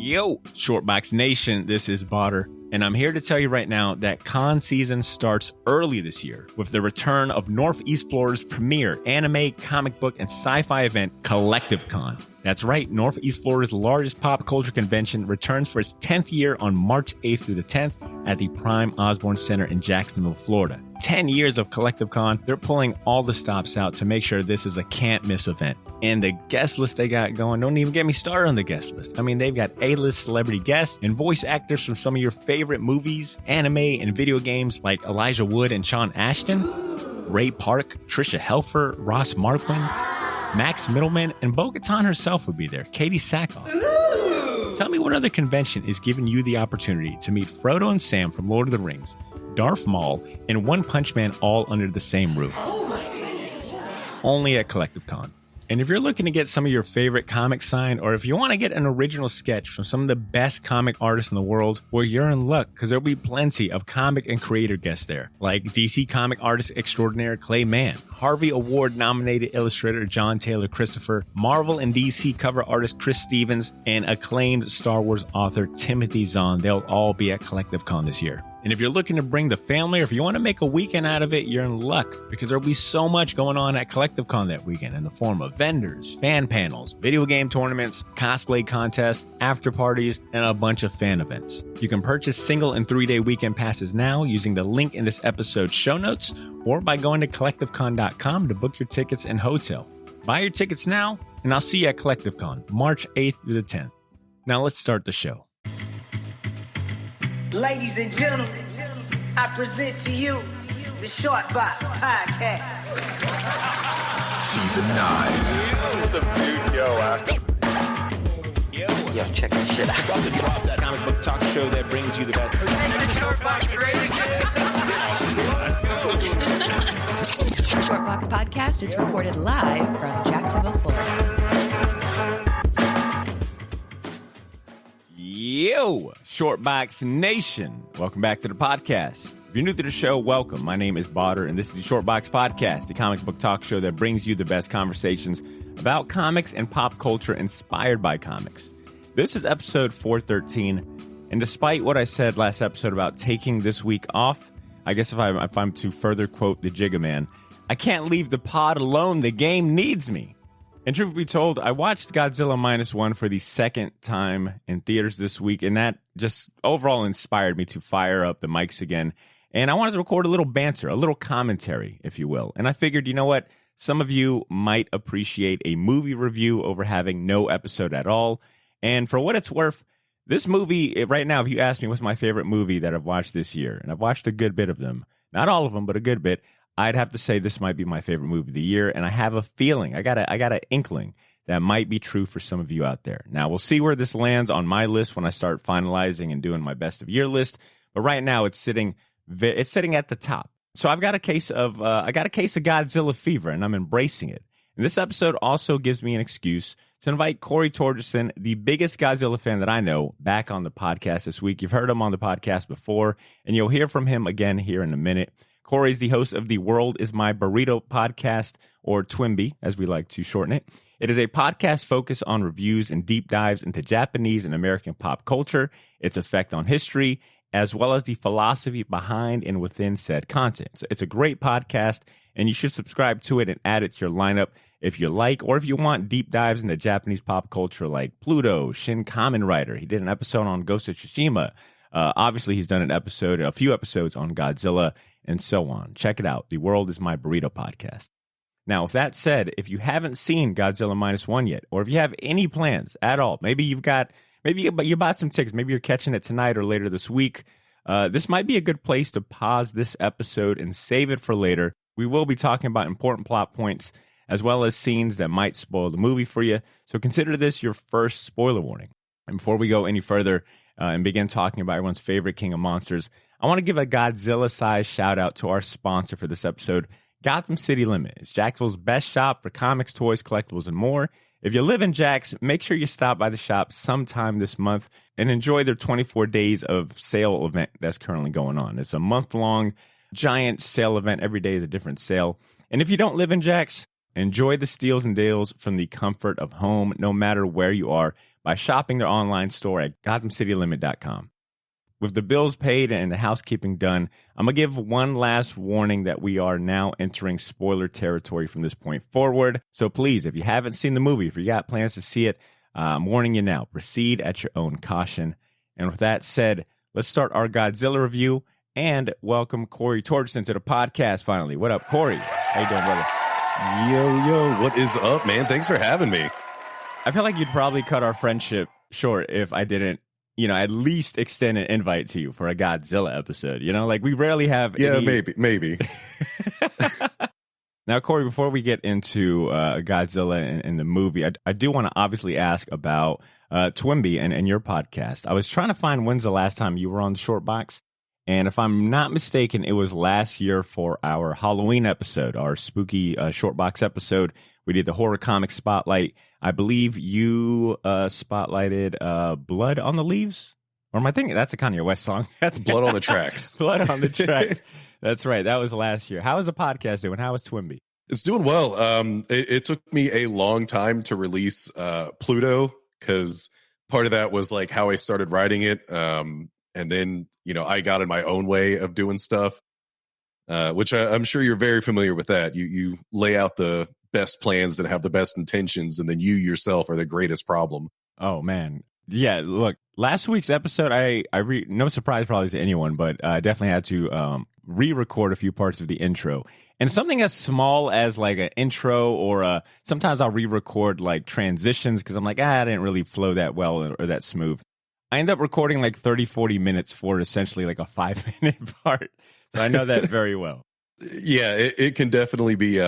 Yo, Shortbox Nation, this is Botter, and I'm here to tell you right now that con season starts early this year with the return of Northeast Florida's premier anime, comic book, and sci-fi event, Collective Con. That's right, Northeast Florida's largest pop culture convention returns for its 10th year on March 8th through the 10th at the Prime Osborne Center in Jacksonville, Florida. 10 years of Collective Con, they're pulling all the stops out to make sure this is a can't-miss event. And the guest list they got going, don't even get me started on the guest list. I mean, they've got A-list celebrity guests and voice actors from some of your favorite movies, anime, and video games like Elijah Wood and Sean Ashton, Ray Park, Trisha Helfer, Ross Marquand, Max Middleman, and Bo-Katan herself will be there, Katie Sackhoff. Tell me what other convention is giving you the opportunity to meet Frodo and Sam from Lord of the Rings, Darth Maul, and One Punch Man all under the same roof. Only at Collective Con. And if you're looking to get some of your favorite comics signed, or if you want to get an original sketch from some of the best comic artists in the world, well, you're in luck, because there'll be plenty of comic and creator guests there, like DC comic artist extraordinaire Clay Mann, Harvey Award-nominated illustrator John Taylor Christopher, Marvel and DC cover artist Chris Stevens, and acclaimed Star Wars author Timothy Zahn. They'll all be at Collective Con this year. And if you're looking to bring the family, or if you want to make a weekend out of it, you're in luck, because there'll be so much going on at Collective Con that weekend in the form of vendors, fan panels, video game tournaments, cosplay contests, after parties, and a bunch of fan events. You can purchase single and 3-day weekend passes now using the link in this episode's show notes, or by going to collectivecon.com to book your tickets and hotel. Buy your tickets now, and I'll see you at Collective Con, March 8th through the 10th. Now let's start the show. Ladies and gentlemen, I present to you the Shortbox Podcast. Season 9. What's up, dude? Yo, check this shit out. About to drop that comic book talk show that brings you the best. The Shortbox Podcast is recorded live from Jacksonville, Florida. Yo, Shortbox Nation. Welcome back to the podcast. If you're new to the show, welcome. My name is Botter, and this is the Shortbox Podcast, the comic book talk show that brings you the best conversations about comics and pop culture inspired by comics. This is episode 413, and despite what I said last episode about taking this week off, I guess if I'm to further quote the Jigga Man, I can't leave the pod alone. The game needs me. And truth be told, I watched Godzilla Minus One for the second time in theaters this week, and that just overall inspired me to fire up the mics again. And I wanted to record a little banter, a little commentary, if you will. And I figured, you know what? Some of you might appreciate a movie review over having no episode at all. And for what it's worth, this movie, right now, if you ask me what's my favorite movie that I've watched this year, and I've watched a good bit of them, not all of them, but a good bit, I'd have to say this might be my favorite movie of the year, and I have a feeling, I got an inkling that might be true for some of you out there. Now, we'll see where this lands on my list when I start finalizing and doing my best of year list, but right now it's sitting at the top. So I've got a case of Godzilla fever, and I'm embracing it. And this episode also gives me an excuse to invite Corey Torgerson, the biggest Godzilla fan that I know, back on the podcast this week. You've heard him on the podcast before, and you'll hear from him again here in a minute. Corey is the host of the World is My Burrito podcast, or TWIMBY, as we like to shorten it. It is a podcast focused on reviews and deep dives into Japanese and American pop culture, its effect on history, as well as the philosophy behind and within said content. So it's a great podcast, and you should subscribe to it and add it to your lineup if you like, or if you want deep dives into Japanese pop culture like Pluto, Shin Kamen Rider. He did an episode on Ghost of Tsushima. Obviously, he's done a few episodes on Godzilla, and so on. Check it out. The World is My Burrito podcast. Now, with that said, if you haven't seen Godzilla Minus One yet, or if you have any plans at all, maybe you bought some tickets, maybe you're catching it tonight or later this week, this might be a good place to pause this episode and save it for later. We will be talking about important plot points, as well as scenes that might spoil the movie for you. So consider this your first spoiler warning. And before we go any further and begin talking about everyone's favorite king of monsters, I want to give a Godzilla-sized shout-out to our sponsor for this episode, Gotham City Limit. It's Jacksonville's best shop for comics, toys, collectibles, and more. If you live in Jax, make sure you stop by the shop sometime this month and enjoy their 24 days of sale event that's currently going on. It's a month-long, giant sale event. Every day is a different sale. And if you don't live in Jax, enjoy the steals and deals from the comfort of home, no matter where you are, by shopping their online store at GothamCityLimit.com. With the bills paid and the housekeeping done, I'm going to give one last warning that we are now entering spoiler territory from this point forward. So please, if you haven't seen the movie, if you got plans to see it, I'm warning you now. Proceed at your own caution. And with that said, let's start our Godzilla review and welcome Corey Torgerson to the podcast finally. What up, Corey? How you doing, brother? Yo, what is up, man? Thanks for having me. I feel like you'd probably cut our friendship short if I didn't, at least extend an invite to you for a Godzilla episode. Like we rarely have. Yeah, maybe. Now, Corey, before we get into Godzilla and the movie, I do want to obviously ask about Twimby and your podcast. I was trying to find when's the last time you were on the Short Box. And if I'm not mistaken, it was last year for our Halloween episode, our spooky Short Box episode. We did the horror comic spotlight. I believe you spotlighted Blood on the Leaves. Or am I thinking that's a Kanye West song? Blood on the Tracks. Blood on the Tracks. That's right. That was last year. How is the podcast doing? How is Twimby? It's doing well. It took me a long time to release Pluto because part of that was like how I started writing it. And then, I got in my own way of doing stuff, which I'm sure you're very familiar with that. You lay out the best plans and have the best intentions, and then you yourself are the greatest problem. Oh, man. Yeah, look, last week's episode, no surprise probably to anyone, but I definitely had to re-record a few parts of the intro. And something as small as like an intro or sometimes I'll re-record like transitions because I'm like, I didn't really flow that well or that smooth. I end up recording like 30, 40 minutes for essentially like a 5-minute part. So I know that very well. Yeah, it can definitely be,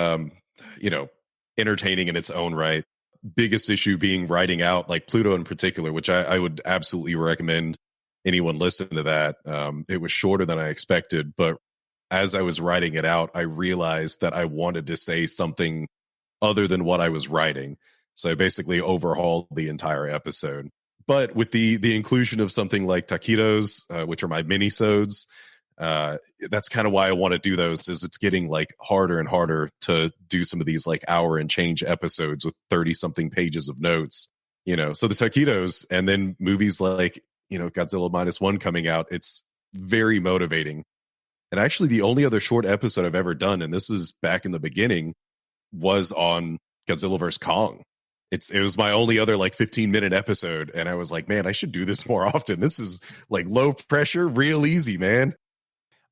entertaining in its own right. Biggest issue being writing out like Pluto in particular, which I would absolutely recommend anyone listen to that. It was shorter than I expected, but as I was writing it out, I realized that I wanted to say something other than what I was writing. So I basically overhauled the entire episode. But with the inclusion of something like taquitos, which are my mini-sodes, that's kind of why I want to do those, is it's getting like harder and harder to do some of these like hour and change episodes with 30 something pages of notes, so the taquitos and then movies like, Godzilla Minus One coming out, it's very motivating. And actually the only other short episode I've ever done, and this is back in the beginning, was on Godzilla vs. Kong. It was my only other like 15-minute episode. And I was like, man, I should do this more often. This is like low pressure, real easy, man.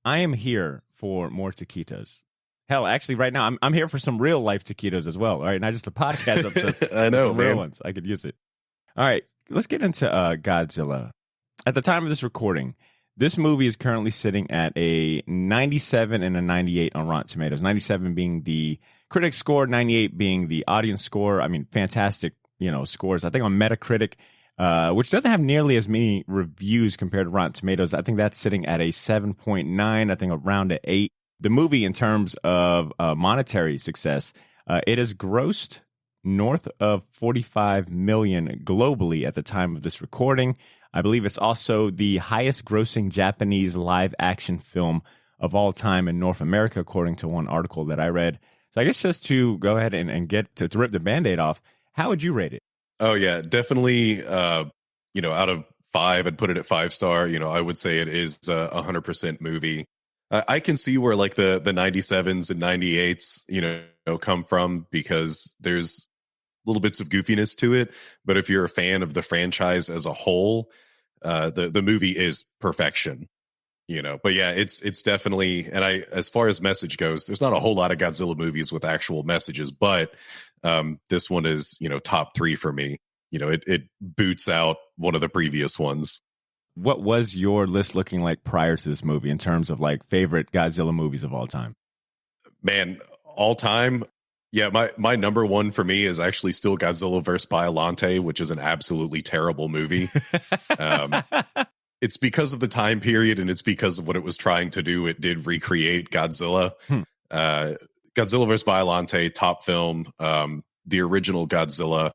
I am here for more taquitos. Hell, actually, right now, I'm here for some real life taquitos as well. All right, not just a podcast episode. I know, some man. real ones. I could use it. All right, let's get into Godzilla. At the time of this recording, this movie is currently sitting at a 97 and a 98 on Rotten Tomatoes. 97 being the critic score, 98 being the audience score. I mean, fantastic, scores. I think on Metacritic, which doesn't have nearly as many reviews compared to Rotten Tomatoes. I think that's sitting at a 7.9, I think around an 8. The movie, in terms of monetary success, it has grossed north of 45 million globally at the time of this recording. I believe it's also the highest grossing Japanese live action film of all time in North America, according to one article that I read. So I guess just to go ahead and get to rip the Band-Aid off, how would you rate it? Oh, yeah, definitely. Out of 5, I'd put it at 5-star. I would say it is a 100% movie. I can see where like the 97s and 98s, come from, because there's little bits of goofiness to it. But if you're a fan of the franchise as a whole, the movie is perfection. But yeah, it's definitely, and as far as message goes, there's not a whole lot of Godzilla movies with actual messages, but this one is, top 3 for me. It boots out one of the previous ones. What was your list looking like prior to this movie in terms of like favorite Godzilla movies of all time? Man, all time. Yeah, my number one for me is actually still Godzilla vs. Biollante, which is an absolutely terrible movie. It's because of the time period, and it's because of what it was trying to do. It did recreate Godzilla. Godzilla vs. Biollante, top film. The original Godzilla,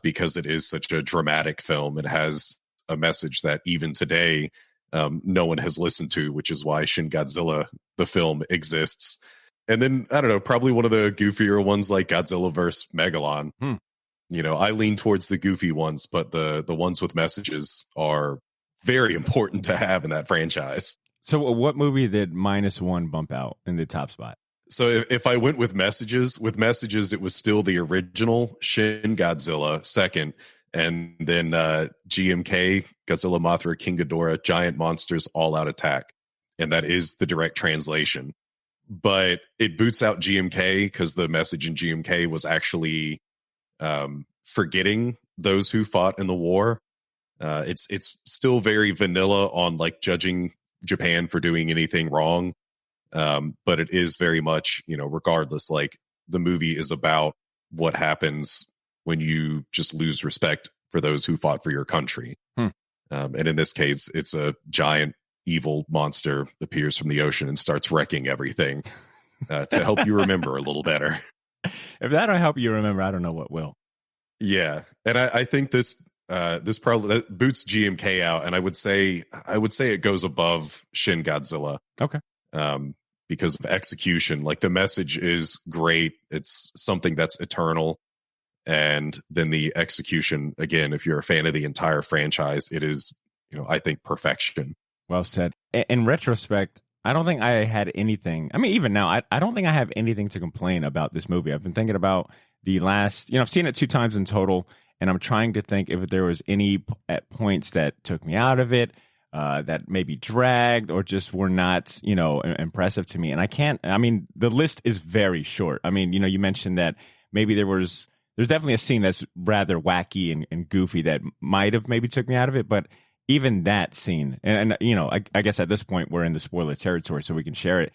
because it is such a dramatic film. It has a message that even today no one has listened to, which is why Shin Godzilla, the film, exists. And then, I don't know, probably one of the goofier ones like Godzilla vs. Megalon. I lean towards the goofy ones, but the ones with messages are very important to have in that franchise. So what movie did Minus One bump out in the top spot? So if I went with messages, it was still the original Shin Godzilla second, and then GMK, Godzilla Mothra King Ghidorah, Giant Monsters All Out Attack. And that is the direct translation. But it boots out GMK because the message in GMK was actually forgetting those who fought in the war. It's still very vanilla on like judging Japan for doing anything wrong. But it is very much, regardless, like the movie is about what happens when you just lose respect for those who fought for your country. And in this case, it's a giant evil monster appears from the ocean and starts wrecking everything to help you remember a little better. If that don't help you remember, I don't know what will. Yeah. And I think this probably that boots GMK out. And I would say it goes above Shin Godzilla. Okay. Because of execution. Like the message is great. It's something that's eternal. And then the execution, again, if you're a fan of the entire franchise, it is, I think perfection. Well said. In retrospect, I don't think I had anything. I mean, even now, I don't think I have anything to complain about this movie. I've been thinking about the last, I've seen it 2 times in total, and I'm trying to think if there was any at points that took me out of it, that maybe dragged or just were not, impressive to me. And the list is very short. I mean, you mentioned that maybe there's definitely a scene that's rather wacky and goofy that might have maybe took me out of it. But even that scene, and I guess at this point we're in the spoiler territory, so we can share it.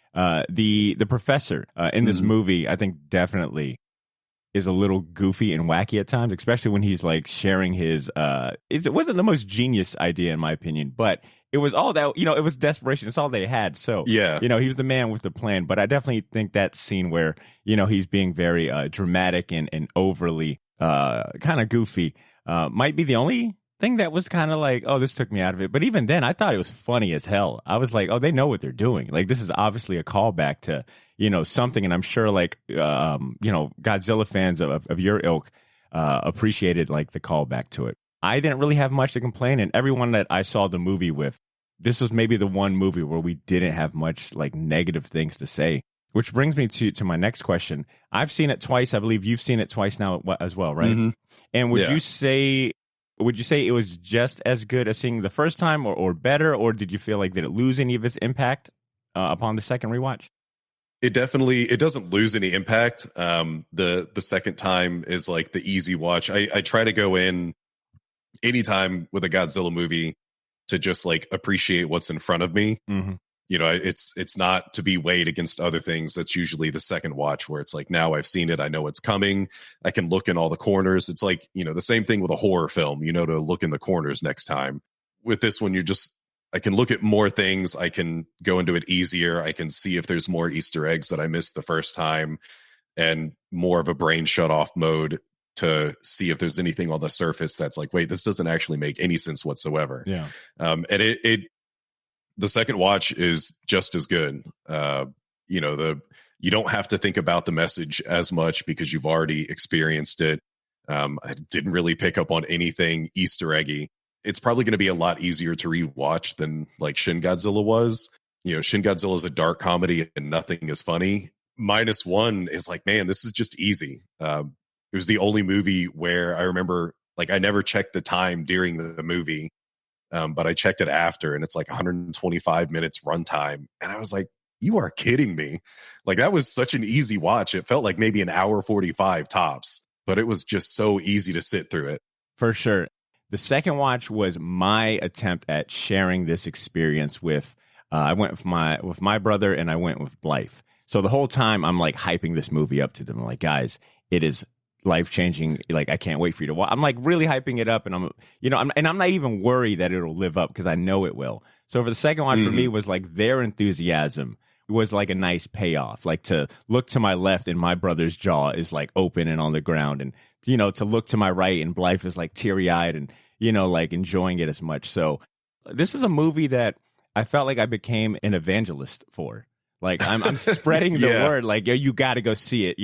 The professor in this movie, I think definitely is a little goofy and wacky at times, especially when he's like sharing his it wasn't the most genius idea in my opinion, but it was all that, it was desperation. It's all they had. So yeah, he was the man with the plan. But I definitely think that scene where, he's being very dramatic and overly kind of goofy might be the only thing that was kind of like, oh, this took me out of it. But even then, I thought it was funny as hell. I was like, oh, they know what they're doing. Like, this is obviously a callback to, something. And I'm sure like, Godzilla fans of your ilk appreciated like the callback to it. I didn't really have much to complain. And everyone that I saw the movie with, this was maybe the one movie where we didn't have much like negative things to say. Which brings me to my next question. I've seen it twice. I believe you've seen it twice now as well, right? Mm-hmm. And would you say it was just as good as seeing the first time or better, or did you feel like did it lose any of its impact upon the second rewatch? It doesn't lose any impact. The second time is like the easy watch. I try to go in anytime with a Godzilla movie to just like appreciate what's in front of me. Mm-hmm. It's not to be weighed against other things. That's usually the second watch where it's like, now I've seen it. I know it's coming. I can look in all the corners. It's like, the same thing with a horror film, to look in the corners next time. With this one, I can look at more things. I can go into it easier. I can see if there's more Easter eggs that I missed the first time, and more of a brain shut off mode to see if there's anything on the surface that's like, wait, this doesn't actually make any sense whatsoever. Yeah. And the second watch is just as good. You don't have to think about the message as much because you've already experienced it. I didn't really pick up on anything Easter eggy. It's probably going to be a lot easier to rewatch than like Shin Godzilla was. Shin Godzilla is a dark comedy and nothing is funny. Minus One is like, man, this is just easy. It was the only movie where I remember, like, I never checked the time during the movie. But I checked it after, and it's like 125 minutes runtime. And I was like, you are kidding me. Like, that was such an easy watch. It felt like maybe an hour 45 tops, but it was just so easy to sit through it. For sure. The second watch was my attempt at sharing this experience with, I went with my brother and I went with Blythe. So the whole time I'm like hyping this movie up to them. I'm like, guys, it is life-changing. Like, I can't wait for you to watch. I'm like really hyping it up, and I'm not even worried that it'll live up because I know it will. So for the second watch for me was like their enthusiasm was like a nice payoff. Like, to look to my left and my brother's jaw is like open and on the ground, and to look to my right and Blythe is like teary-eyed and like enjoying it as much. So this is a movie that I felt like I became an evangelist for. Like, I'm spreading the word. Like, yo, you got to go see it.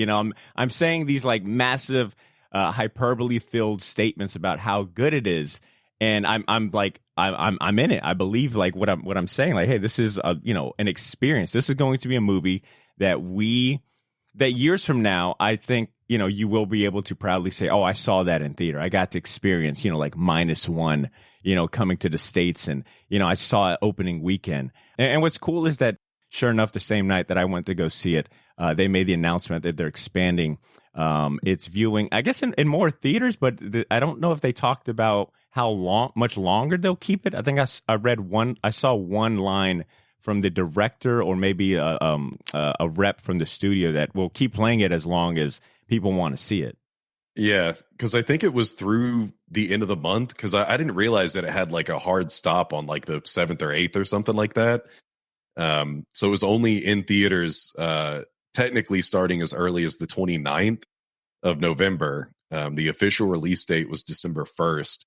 I'm saying these like massive hyperbole filled statements about how good it is. And I'm in it. I believe like what I'm saying. Like, hey, this is an experience. This is going to be a movie that years from now, I think, you will be able to proudly say, oh, I saw that in theater. I got to experience, like Minus One, coming to the States, and, I saw it opening weekend. And what's cool is that, sure enough, the same night that I went to go see it, they made the announcement that they're expanding its viewing, I guess, in more theaters, but I don't know if they talked about how much longer they'll keep it. I think I saw one line from the director or maybe a rep from the studio that will keep playing it as long as people want to see it. Yeah, because I think it was through the end of the month, because I didn't realize that it had like a hard stop on like the 7th or 8th or something like that. So it was only in theaters technically starting as early as the 29th of November. The official release date was December 1st.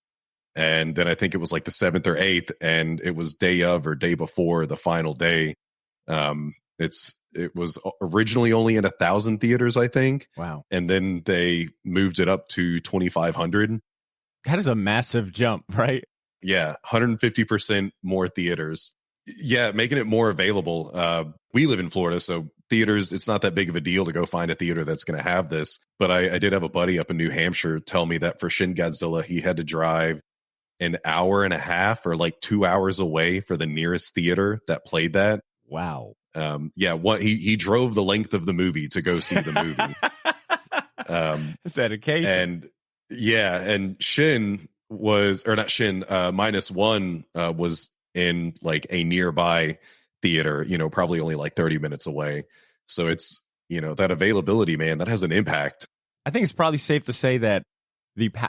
And then I think it was like the 7th or 8th, and it was day of or day before the final day. It was originally only in 1,000 theaters, I think. Wow. And then they moved it up to 2,500. That is a massive jump, right? Yeah, 150% more theaters. Yeah, making it more available. We live in Florida, so theaters, it's not that big of a deal to go find a theater that's going to have this. But I did have a buddy up in New Hampshire tell me that for Shin Godzilla, he had to drive an hour and a half or like 2 hours away for the nearest theater that played that. Wow. He drove the length of the movie to go see the movie. It's dedication. And Shin was, or not Shin, Minus One was in like a nearby theater, probably only like 30 minutes away. So it's, that availability, man, that has an impact. I think it's probably safe to say that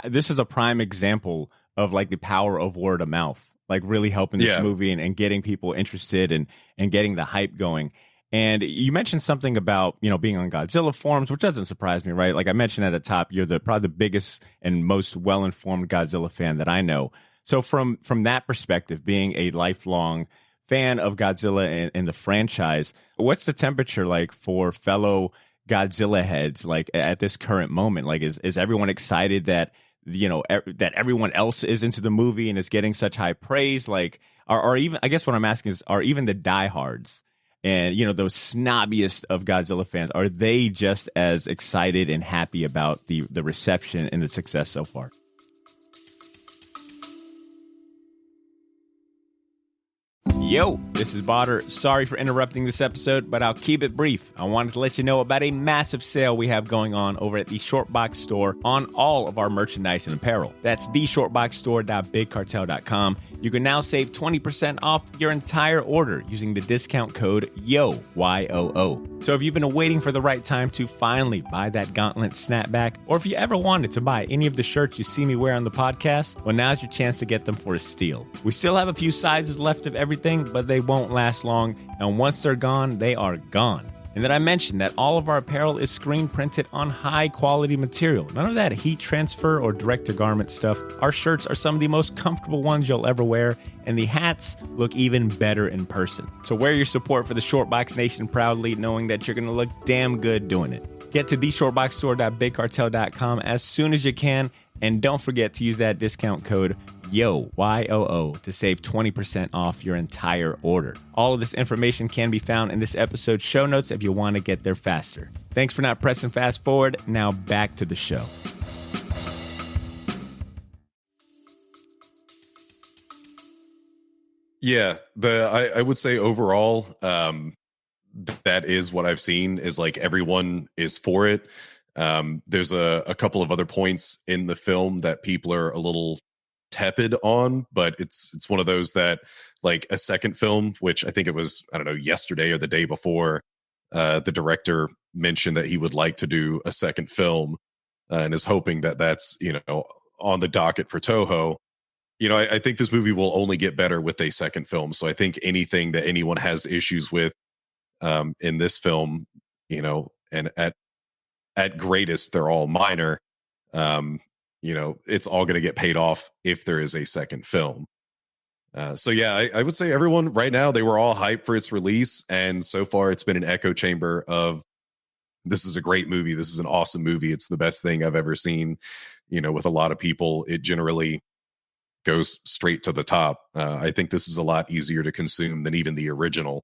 this is a prime example of like the power of word of mouth, like really helping this movie and getting people interested and getting the hype going. And you mentioned something about, being on Godzilla forums, which doesn't surprise me, right? Like I mentioned at the top, you're probably the biggest and most well-informed Godzilla fan that I know. So from that perspective, being a lifelong fan of Godzilla and the franchise, what's the temperature like for fellow Godzilla heads, like at this current moment? Like, is everyone excited that that everyone else is into the movie and is getting such high praise? Like, are even, I guess what I'm asking is, are even the diehards and, those snobbiest of Godzilla fans, are they just as excited and happy about the reception and the success so far? Yo, this is Botter. Sorry for interrupting this episode, but I'll keep it brief. I wanted to let you know about a massive sale we have going on over at the Shortbox store on all of our merchandise and apparel. That's theshortboxstore.bigcartel.com. You can now save 20% off your entire order using the discount code YOO, Y-O-O. So if you've been waiting for the right time to finally buy that gauntlet snapback, or if you ever wanted to buy any of the shirts you see me wear on the podcast, well, now's your chance to get them for a steal. We still have a few sizes left of everything, but they won't last long, and once they're gone, they are gone. And then I mentioned that all of our apparel is screen printed on high quality material. None of that heat transfer or direct to garment stuff. Our shirts are some of the most comfortable ones you'll ever wear, and the hats look even better in person. So wear your support for the Shortbox Nation proudly, knowing that you're going to look damn good doing it. Get to theshortboxstore.bigcartel.com as soon as you can, and don't forget to use that discount code YOO, Y-O-O, to save 20% off your entire order. All of this information can be found in this episode's show notes if you want to get there faster. Thanks for not pressing fast forward. Now back to the show. Yeah, I would say overall, that is what I've seen, is like everyone is for it. There's a couple of other points in the film that people are a little tepid on, but it's one of those that, like, a second film, which I think it was, I don't know, yesterday or the day before, the director mentioned that he would like to do a second film, and is hoping that that's, on the docket for Toho. I think this movie will only get better with a second film. So I think anything that anyone has issues with in this film, and at greatest, they're all minor. It's all going to get paid off if there is a second film. So yeah, I would say everyone right now, they were all hyped for its release, and so far it's been an echo chamber of this is a great movie. This is an awesome movie. It's the best thing I've ever seen. With a lot of people, it generally goes straight to the top. I think this is a lot easier to consume than even the original.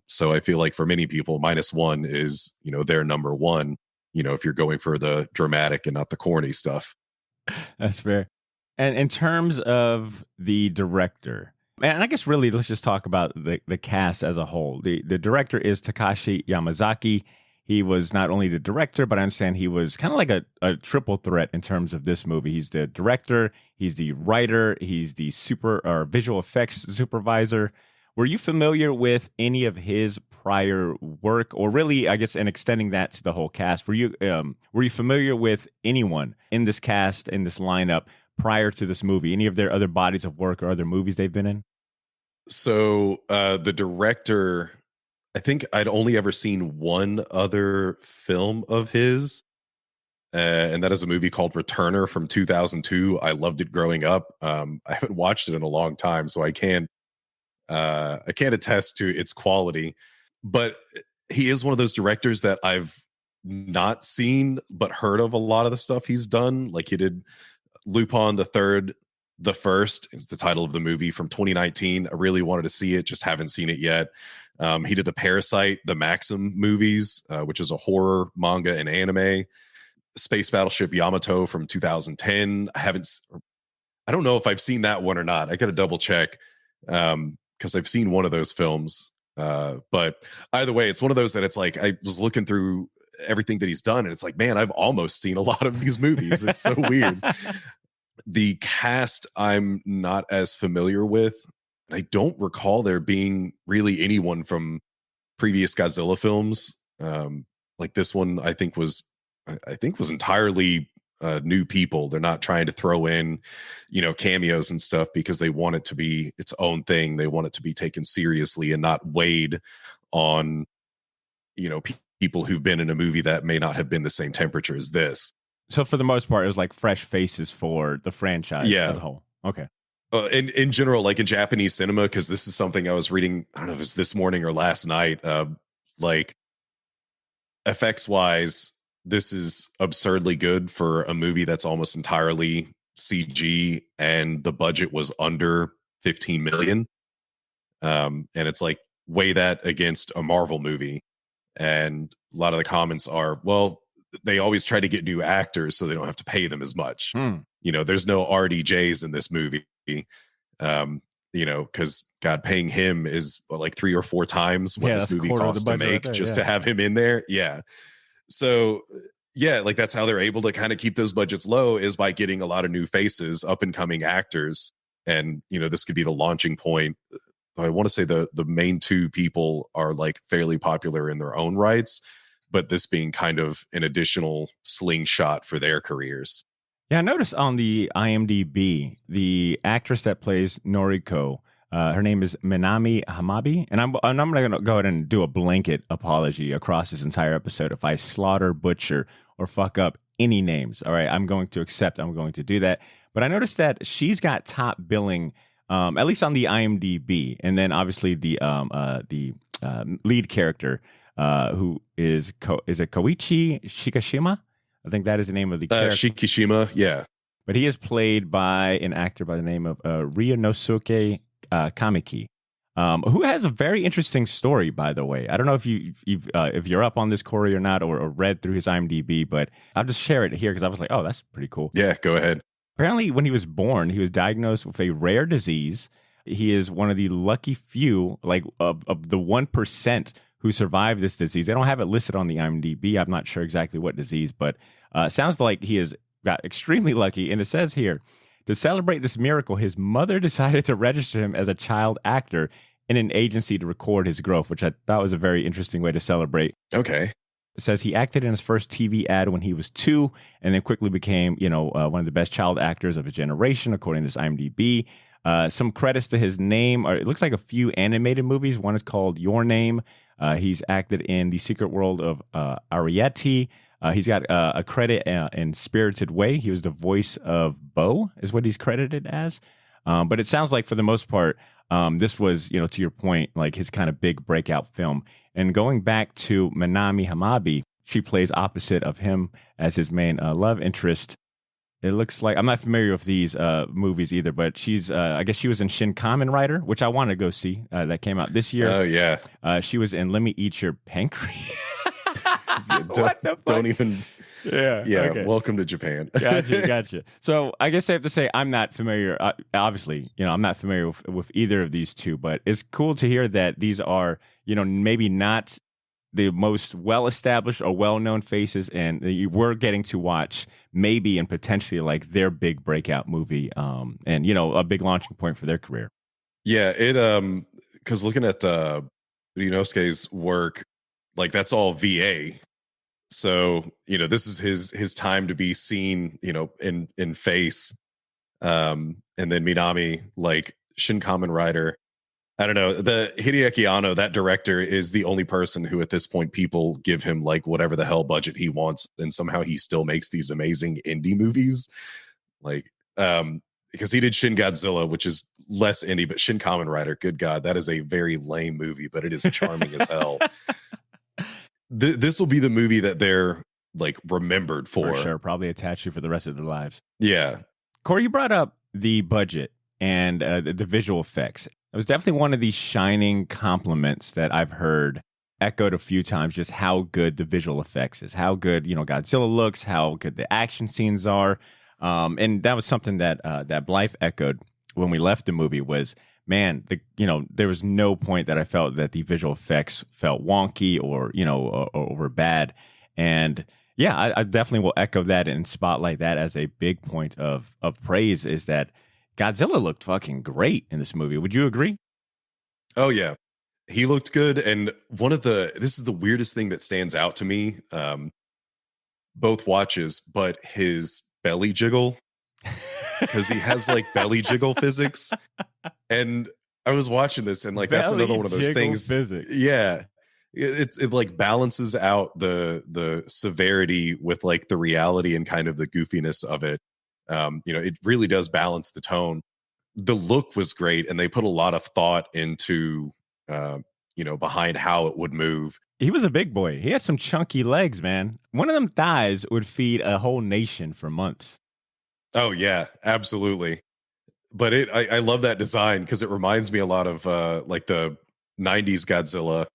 So I feel like for many people, Minus One is, their number one, if you're going for the dramatic and not the corny stuff. That's fair. And in terms of the director, and I guess really let's just talk about the cast as a whole. The director is Takashi Yamazaki. He was not only the director, but I understand he was kind of like a triple threat in terms of this movie. He's the director, he's the writer, he's the visual effects supervisor. Were you familiar with any of his prior work, or really, I guess, and extending that to the whole cast? Were you familiar with anyone in this cast, in this lineup, prior to this movie? Any of their other bodies of work or other movies they've been in? So the director, I think I'd only ever seen one other film of his, and that is a movie called Returner from 2002. I loved it growing up. I haven't watched it in a long time, so I can't attest to its quality. But he is one of those directors that I've not seen but heard of a lot of the stuff he's done. Like he did Lupin the Third, The First is the title of the movie from 2019. I really wanted to see it, just haven't seen it yet. He did the Parasite, the Maxim movies, which is a horror manga and anime. Space Battleship Yamato from 2010. I don't know if I've seen that one or not. I got to double check because I've seen one of those films. But either way, it's one of those that it's like I was looking through everything that he's done, and it's like, man, I've almost seen a lot of these movies. It's so weird. The cast I'm not as familiar with. I don't recall there being really anyone from previous Godzilla films. Like this one, I think was entirely new people. They're not trying to throw in, cameos and stuff because they want it to be its own thing. They want it to be taken seriously and not weighed on, people who've been in a movie that may not have been the same temperature as this. So for the most part, it was like fresh faces for the franchise as a whole. Okay. In general, like in Japanese cinema, because this is something I was reading, I don't know if it was this morning or last night, like effects wise, this is absurdly good for a movie that's almost entirely CG and the budget was under 15 million. And it's like, weigh that against a Marvel movie. And a lot of the comments are, well, they always try to get new actors so they don't have to pay them as much. There's no RDJs in this movie. Because God, paying him is like 3 or 4 times what this movie costs to make to have him in there. Yeah. So like that's how they're able to kind of keep those budgets low, is by getting a lot of new faces, up and coming actors. And, this could be the launching point. I want to say the main 2 people are like fairly popular in their own rights, but this being kind of an additional slingshot for their careers. Yeah, I noticed on the IMDb, the actress that plays Noriko, her name is Minami Hamabi, and I'm going to go ahead and do a blanket apology across this entire episode if I slaughter, butcher, or fuck up any names. All right, I'm going to do that. But I noticed that she's got top billing, at least on the IMDb, and then obviously the lead character, who is it Koichi Shikishima? I think that is the name of the character. Shikishima, yeah. But he is played by an actor by the name of Ryunosuke Kamiki, who has a very interesting story, by the way. I don't know if you're up on this, Corey, or not, or read through his IMDb, but I'll just share it here because I was like, oh, that's pretty cool. Yeah, go ahead. Apparently, when he was born, he was diagnosed with a rare disease. He is one of the lucky few, like of the 1% who survived this disease. They don't have it listed on the IMDb. I'm not sure exactly what disease, but sounds like he has got extremely lucky. And it says here, to celebrate this miracle, his mother decided to register him as a child actor in an agency to record his growth, which I thought was a very interesting way to celebrate. Okay. It says he acted in his first TV ad when he was 2 and then quickly became, one of the best child actors of his generation, according to this IMDb. Some credits to his name it looks like a few animated movies. One is called Your Name. He's acted in The Secret World of Arrietty. He's got a credit in Spirited Away. He was the voice of Bo, is what he's credited as. But it sounds like for the most part, this was, to your point, like his kind of big breakout film. And going back to Minami Hamabi, She plays opposite of him as his main love interest. It looks like, I'm not familiar with these movies either, but she's, I guess she was in Shin Kamen Rider, which I want to go see. That came out this year. Oh, yeah. She was in Let Me Eat Your Pancreas. What the fuck? Don't even. Yeah. Yeah. Okay. Welcome to Japan. Gotcha. So I guess I have to say I'm not familiar. Obviously, I'm not familiar with either of these two, but it's cool to hear that these are, maybe not the most well-established or well-known faces, and we're getting to watch maybe and potentially like their big breakout movie, and a big launching point for their career. Yeah, it because looking at Ryunosuke's work, like that's all VA. So this is his time to be seen, in face. And then Minami, like Shin Kamen Rider. I don't know. The Hideaki Anno, that director, is the only person who at this point people give him like whatever the hell budget he wants, and somehow he still makes these amazing indie movies. Like, because he did Shin Godzilla, which is less indie, but Shin Kamen Rider, good God, that is a very lame movie, but it is charming as hell. This will be the movie that they're like remembered for. For sure, probably attach you for the rest of their lives. Yeah. Corey, you brought up the budget and the visual effects. It was definitely one of these shining compliments that I've heard echoed a few times, just how good the visual effects is, how good, Godzilla looks, how good the action scenes are. And that was something that Blythe echoed when we left the movie was, man, there was no point that I felt that the visual effects felt wonky or were bad. And yeah, I definitely will echo that and spotlight that as a big point of praise, is that Godzilla looked fucking great in this movie. Would you agree? Oh, yeah. He looked good. And this is the weirdest thing that stands out to me, both watches, but his belly jiggle, because he has like belly jiggle physics. And I was watching this and like, that's belly another one of those things. Physics. Yeah. It like balances out the severity with like the reality and kind of the goofiness of it. It really does balance the tone. The look was great, and they put a lot of thought into, behind how it would move. He was a big boy. He had some chunky legs, man. One of them thighs would feed a whole nation for months. Oh yeah, absolutely. But I love that design because it reminds me a lot of like the 90s Godzilla,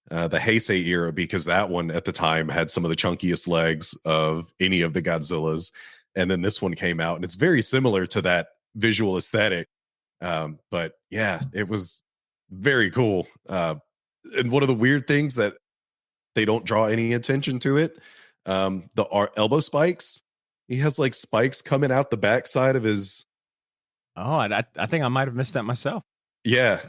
the Heisei era, because that one at the time had some of the chunkiest legs of any of the Godzillas. And then this one came out, and it's very similar to that visual aesthetic. But yeah, it was very cool. And one of the weird things that they don't draw any attention to it, the elbow spikes. He has like spikes coming out the backside of his. Oh, I think I might have missed that myself. Yeah.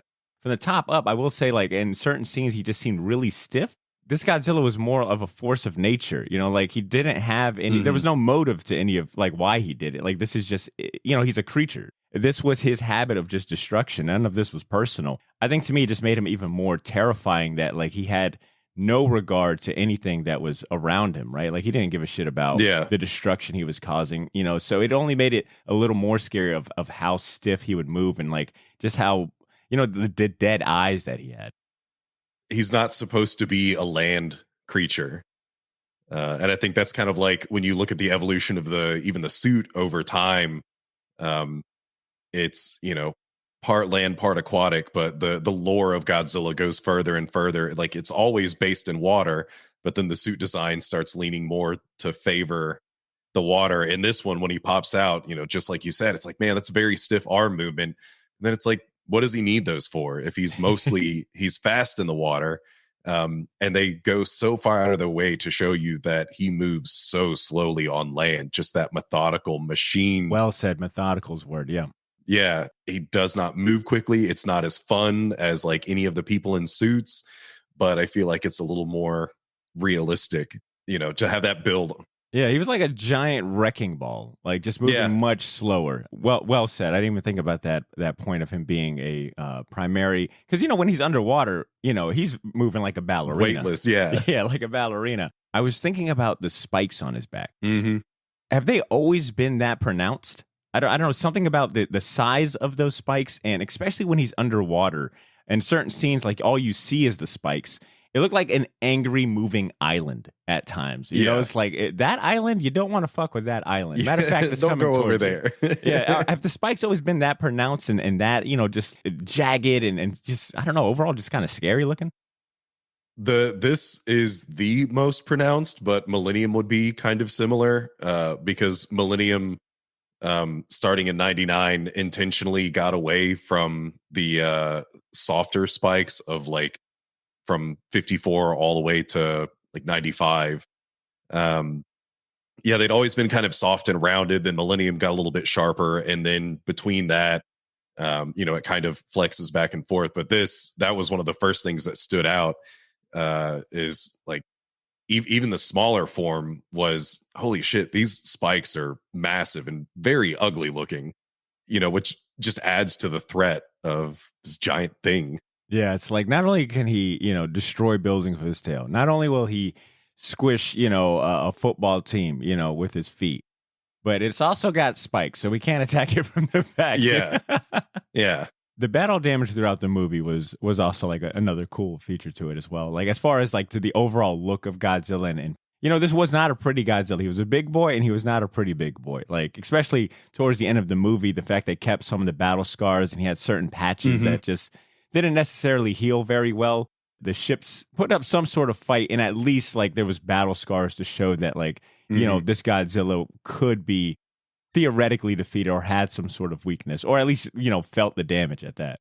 From the top up, I will say, like, in certain scenes, he just seemed really stiff. This Godzilla was more of a force of nature, like he didn't have any, there was no motive to any of like why he did it. Like, this is just, he's a creature. This was his habit of just destruction. None of this was personal. I think to me, it just made him even more terrifying that like he had no regard to anything that was around him, right? Like he didn't give a shit about the destruction he was causing, so it only made it a little more scary of how stiff he would move and like just how, the dead eyes that he had. He's not supposed to be a land creature. And I think that's kind of like when you look at the evolution of even the suit over time, it's, part land, part aquatic, but the lore of Godzilla goes further and further. Like it's always based in water, but then the suit design starts leaning more to favor the water. In this one, when he pops out, just like you said, it's like, man, that's a very stiff arm movement. And then it's like, what does he need those for? If he's mostly, he's fast in the water. And they go so far out of their way to show you that he moves so slowly on land, just that methodical machine. Well said. Methodical's word. Yeah. Yeah. He does not move quickly. It's not as fun as like any of the people in suits, but I feel like it's a little more realistic, to have that build. Yeah, he was like a giant wrecking ball, like just moving much slower. Well said. I didn't even think about that point of him being a primary, because when he's underwater, he's moving like a ballerina, weightless. Yeah, yeah, like a ballerina. I was thinking about the spikes on his back. Mm-hmm. Have they always been that pronounced? I don't know, something about the size of those spikes, and especially when he's underwater and certain scenes, like all you see is the spikes. it looked like an angry moving island at times. You know, it's like that island, you don't want to fuck with that island. Matter of fact, it's don't coming go over towards there. yeah. Have the spikes always been that pronounced and that, you know, just jagged and just, I don't know, overall just kind of scary looking? This is the most pronounced, but Millennium would be kind of similar because Millennium, starting in 99, intentionally got away from the softer spikes of like from 54 all the way to like 95. Yeah, they'd always been kind of soft and rounded. Then Millennium got a little bit sharper, and then between that, you know, it kind of flexes back and forth. But that was one of the first things that stood out. Is like even the smaller form was, holy shit, these spikes are massive and very ugly looking, you know, which just adds to the threat of this giant thing. Yeah, it's like not only can he, you know, destroy buildings with his tail, not only will he squish, you know, a football team, you know, with his feet, but it's also got spikes, so we can't attack it from the back. Yeah. Yeah. The battle damage throughout the movie was also like another cool feature to it as well. Like as far as like to the overall look of Godzilla and you know, this was not a pretty Godzilla. He was a big boy and he was not a pretty big boy. Like especially towards the end of the movie, the fact they kept some of the battle scars and he had certain patches that just didn't necessarily heal very well. The ships put up some sort of fight and at least like there was battle scars to show that like, you know, this Godzilla could be theoretically defeated or had some sort of weakness or at least, you know, felt the damage at that.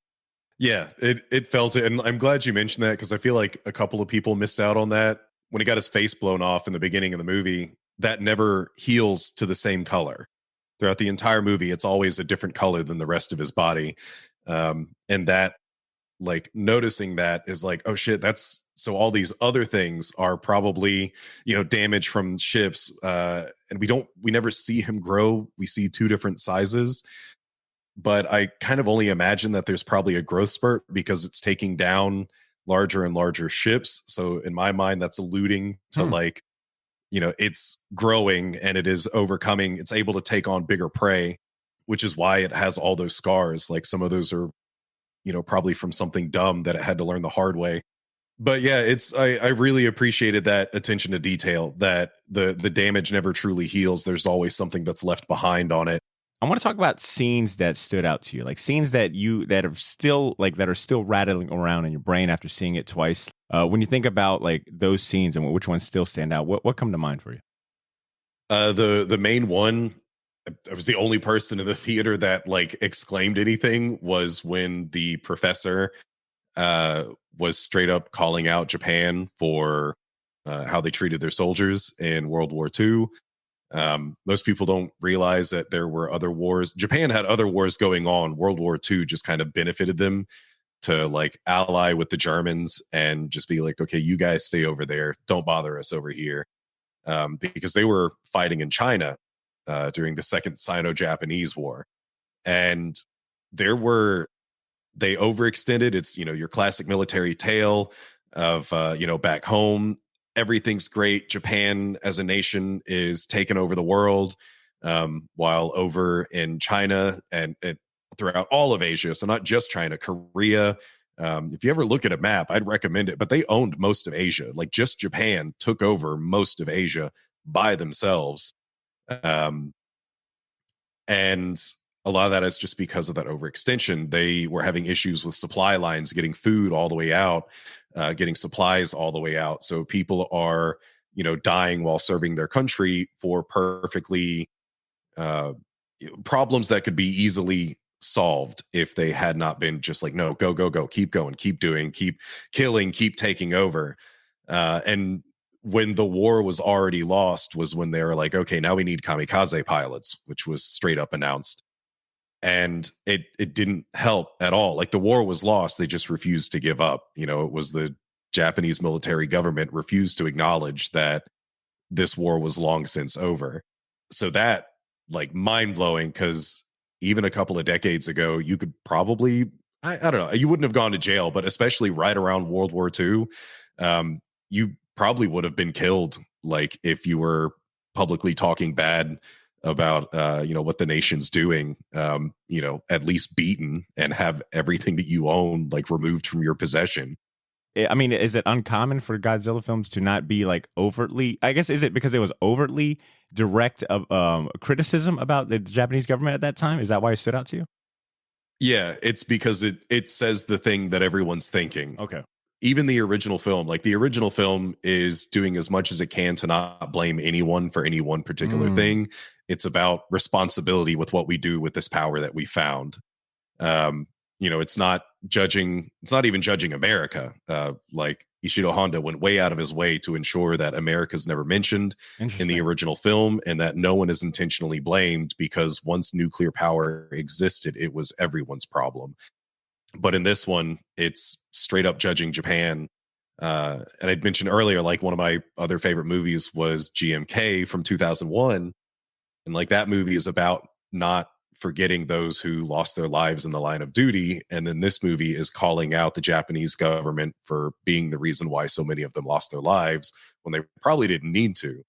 Yeah, it felt it. And I'm glad you mentioned that because I feel like a couple of people missed out on that. When he got his face blown off in the beginning of the movie, that never heals to the same color. Throughout the entire movie, it's always a different color than the rest of his body. And that, like, noticing that is like, oh shit, that's so all these other things are probably, you know, damage from ships. And we never see him grow. We see two different sizes. But I kind of only imagine that there's probably a growth spurt because it's taking down larger and larger ships. So in my mind, that's alluding to like, you know, it's growing and it is overcoming. It's able to take on bigger prey, which is why it has all those scars. Like some of those are, you know, probably from something dumb that it had to learn the hard way. But yeah, I really appreciated that attention to detail, that the damage never truly heals. There's always something that's left behind on it. I want to talk about scenes that stood out to you, like scenes that are still rattling around in your brain after seeing it twice. When you think about like those scenes and which ones still stand out, what come to mind for you? The main one, I was the only person in the theater that like exclaimed anything, was when the professor was straight up calling out Japan for how they treated their soldiers in World War II. Most people don't realize that there were other wars. Japan had other wars going on. World War II just kind of benefited them to like ally with the Germans and just be like, okay, you guys stay over there. Don't bother us over here. Because they were fighting in China during the Second Sino-Japanese War. And they overextended. It's, you know, your classic military tale of, you know, back home, everything's great. Japan as a nation is taking over the world, while over in China and throughout all of Asia, so not just China, Korea. If you ever look at a map, I'd recommend it, but they owned most of Asia. Like just Japan took over most of Asia by themselves. And a lot of that is just because of that overextension. They were having issues with supply lines, getting food all the way out, getting supplies all the way out. So people are, you know, dying while serving their country for perfectly problems that could be easily solved if they had not been just like, no, go, keep going, keep doing, keep killing, keep taking over. And when the war was already lost was when they were like, okay, now we need kamikaze pilots, which was straight up announced. And it didn't help at all. Like the war was lost. They just refused to give up. You know, it was the Japanese military government refused to acknowledge that this war was long since over. So that, like, mind blowing, because even a couple of decades ago, you could probably, I don't know, you wouldn't have gone to jail, but especially right around World War II, you probably would have been killed. Like if you were publicly talking bad about, you know, what the nation's doing, you know, at least beaten and have everything that you own, like removed from your possession. I mean, is it uncommon for Godzilla films to not be like overtly? I guess is it because it was overtly direct criticism about the Japanese government at that time? Is that why it stood out to you? Yeah, it's because it says the thing that everyone's thinking. Okay. Even the original film, like the original film is doing as much as it can to not blame anyone for any one particular thing. It's about responsibility with what we do with this power that we found. It's not even judging America. Like Ishiro Honda went way out of his way to ensure that America's never mentioned in the original film, and that no one is intentionally blamed, because once nuclear power existed, it was everyone's problem. But in this one, it's straight up judging Japan. And I'd mentioned earlier, like one of my other favorite movies was GMK from 2001. And like that movie is about not forgetting those who lost their lives in the line of duty. And then this movie is calling out the Japanese government for being the reason why so many of them lost their lives when they probably didn't need to.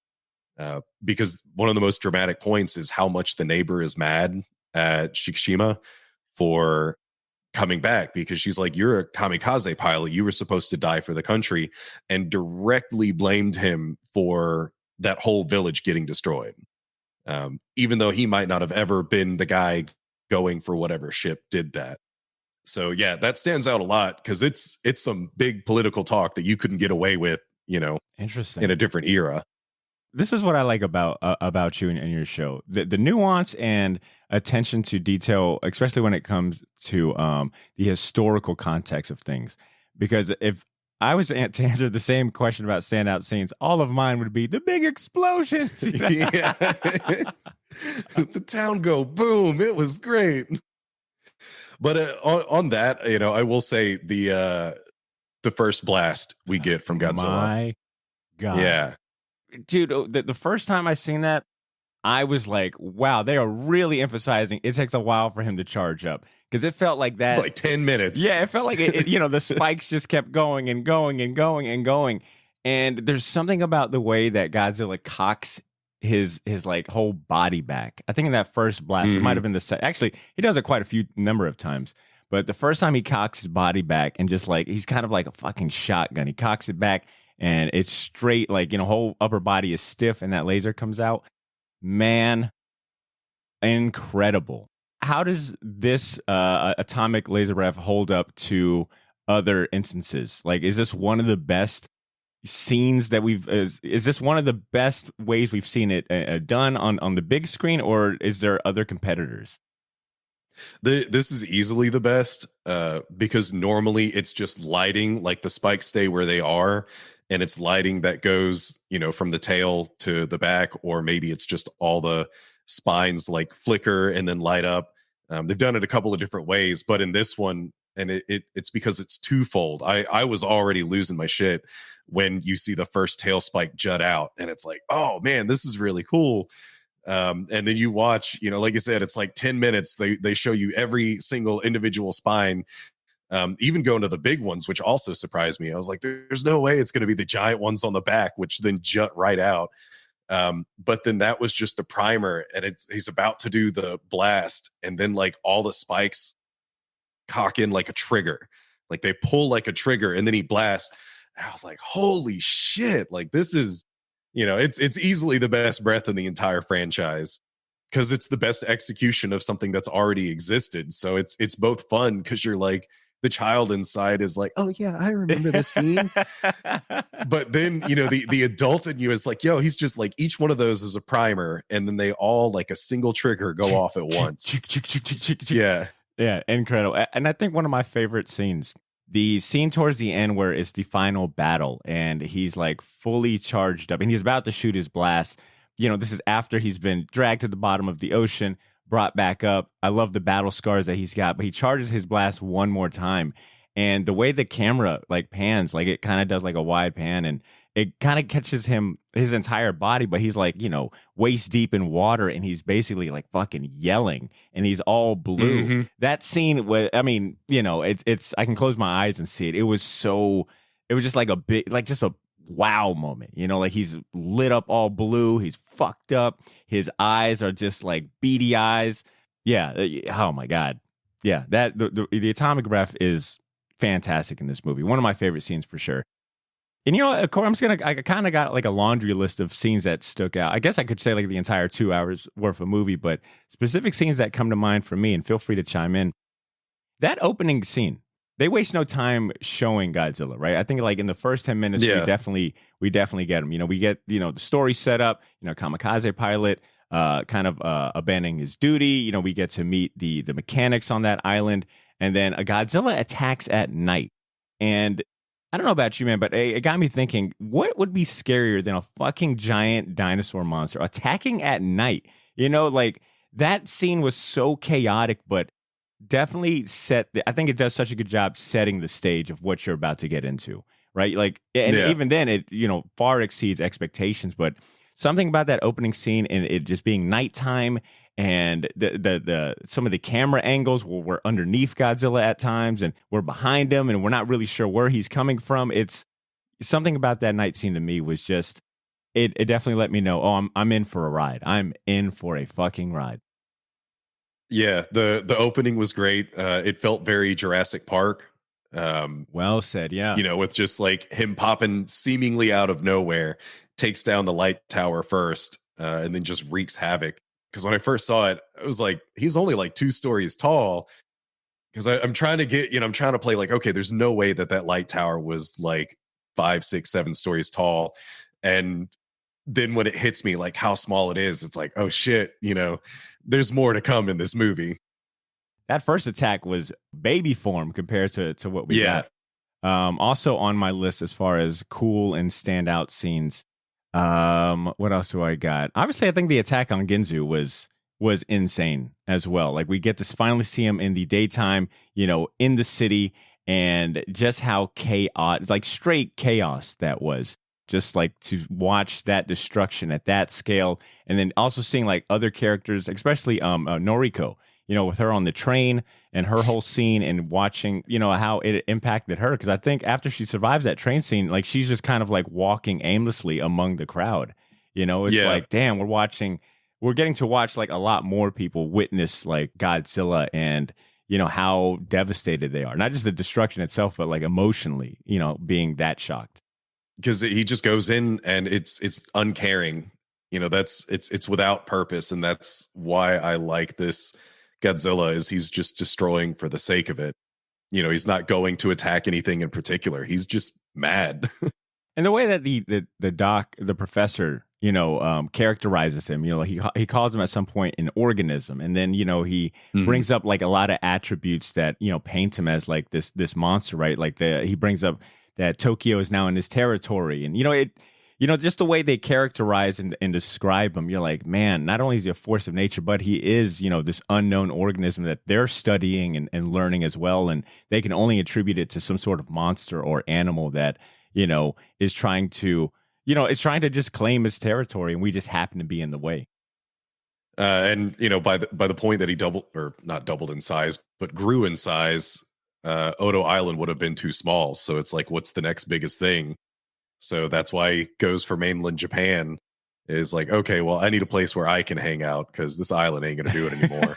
Because one of the most dramatic points is how much the neighbor is mad at Shikishima for coming back, because she's like, you're a kamikaze pilot. You were supposed to die for the country, and directly blamed him for that whole village getting destroyed. Even though he might not have ever been the guy going for whatever ship did that. So yeah, that stands out a lot because it's some big political talk that you couldn't get away with, Interesting, in a different era. This is what I like about you and your show. The nuance and attention to detail, especially when it comes to the historical context of things. Because if I was to answer the same question about standout scenes, all of mine would be the big explosions. Yeah. The town go boom. It was great. But on that, I will say the first blast we get from Godzilla. My God. Yeah. Dude, the first time I seen that, I was like, wow, they are really emphasizing it takes a while for him to charge up. Because it felt like that. Like 10 minutes. Yeah, it felt like, the spikes just kept going and going and going and going. And there's something about the way that Godzilla cocks his like whole body back. I think in that first blast, it might have been the set. Actually, he does it quite a number of times. But the first time he cocks his body back and just like, he's kind of like a fucking shotgun. He cocks it back and it's straight, like, whole upper body is stiff and that laser comes out. Man, incredible. How does this atomic laser breath hold up to other instances? Like, is this one of the best scenes that is this one of the best ways we've seen it done on the big screen, or is there other competitors? This is easily the best because normally it's just lighting, like the spikes stay where they are, and it's lighting that goes, from the tail to the back, or maybe it's just all the spines like flicker and then light up. They've done it a couple of different ways, but in this one, and it's because it's twofold. I was already losing my shit when you see the first tail spike jut out, and it's like, oh man, this is really cool. And then you watch, like I said, it's like 10 minutes. They show you every single individual spine, even going to the big ones, which also surprised me. I was like, there's no way it's going to be the giant ones on the back, which then jut right out. But then that was just the primer, and he's about to do the blast, and then like all the spikes cock in like a trigger, like they pull like a trigger, and then he blasts. And I was like, holy shit! Like this is, it's easily the best breath in the entire franchise because it's the best execution of something that's already existed. So it's both fun because you're like, the child inside is like, oh yeah, I remember this scene. But then, the adult in you is like, yo, he's just like, each one of those is a primer. And then they all like a single trigger go off at once. Yeah. Yeah. Incredible. And I think one of my favorite scenes, the scene towards the end where it's the final battle and he's like fully charged up and he's about to shoot his blast. This is after he's been dragged to the bottom of the ocean, brought back up. I love the battle scars that he's got, but he charges his blast one more time. And the way the camera like pans, like it kind of does like a wide pan and it kind of catches his entire body, but he's like, waist deep in water and he's basically like fucking yelling and he's all blue. Mm-hmm. That scene was, I mean, it's, I can close my eyes and see it. It was just like a big, like just a wow moment, like he's lit up all blue, he's fucked up, his eyes are just like beady eyes. Yeah. Oh my God. Yeah. That the atomic breath is fantastic in this movie. One of my favorite scenes for sure. And you know, Corey, I kind of got like a laundry list of scenes that stuck out. I guess I could say like the entire 2 hours worth of movie, but specific scenes that come to mind for me, and feel free to chime in. That opening scene, they waste no time showing Godzilla, right? I think like in the first 10 minutes, we definitely get him. You know, we get, you know, the story set up, you know, kamikaze pilot, kind of abandoning his duty. You know, we get to meet the mechanics on that island, and then a Godzilla attacks at night. And I don't know about you, man, but it got me thinking, what would be scarier than a fucking giant dinosaur monster attacking at night? You know, like that scene was so chaotic, but definitely I think it does such a good job setting the stage of what you're about to get into, right? Like, and even then it, you know, far exceeds expectations, but something about that opening scene and it just being nighttime, and the some of the camera angles where we're underneath Godzilla at times and we're behind him and we're not really sure where he's coming from. It's something about that night scene to me was just, it definitely let me know, oh, I'm in for a ride. I'm in for a fucking ride. Yeah, the opening was great. It felt very Jurassic Park. Well said, yeah. You know, with just like him popping seemingly out of nowhere, takes down the light tower first, and then just wreaks havoc. Because when I first saw it, I was like, he's only like 2 stories tall. Because I'm trying to get, you know, I'm trying to play like, okay, there's no way that light tower was like 5, 6, 7 stories tall. And then when it hits me, like how small it is, it's like, oh shit, you know, there's more to come in this movie. That first attack was baby form compared to what we got. Also on my list as far as cool and standout scenes. What else do I got? Obviously, I think the attack on Ginzu was insane as well. Like we get to finally see him in the daytime, you know, in the city, and just how chaos, like straight chaos that was. Just like to watch that destruction at that scale, and then also seeing like other characters, especially Noriko, you know, with her on the train and her whole scene, and watching, you know, how it impacted her. Because I think after she survives that train scene, like she's just kind of like walking aimlessly among the crowd. You know, it's like, damn, we're getting to watch like a lot more people witness like Godzilla, and you know how devastated they are. Not just the destruction itself, but like emotionally, you know, being that shocked. Because he just goes in and it's uncaring, you know, it's without purpose, and that's why I like this Godzilla, is he's just destroying for the sake of it. You know, he's not going to attack anything in particular. He's just mad. And the way that the professor, you know, characterizes him, you know, he calls him at some point an organism, and then, you know, he brings up like a lot of attributes that, you know, paint him as like this monster, right? Like he brings up that Tokyo is now in his territory. And, you know, just the way they characterize and describe him, you're like, man, not only is he a force of nature, but he is, you know, this unknown organism that they're studying and learning as well. And they can only attribute it to some sort of monster or animal that, you know, is trying to just claim his territory. And we just happen to be in the way. And, you know, by the point that he not doubled in size, but grew in size, Odo Island would have been too small. So it's like, what's the next biggest thing? So that's why he goes for mainland Japan, is like, okay, well, I need a place where I can hang out, because this island ain't going to do it anymore.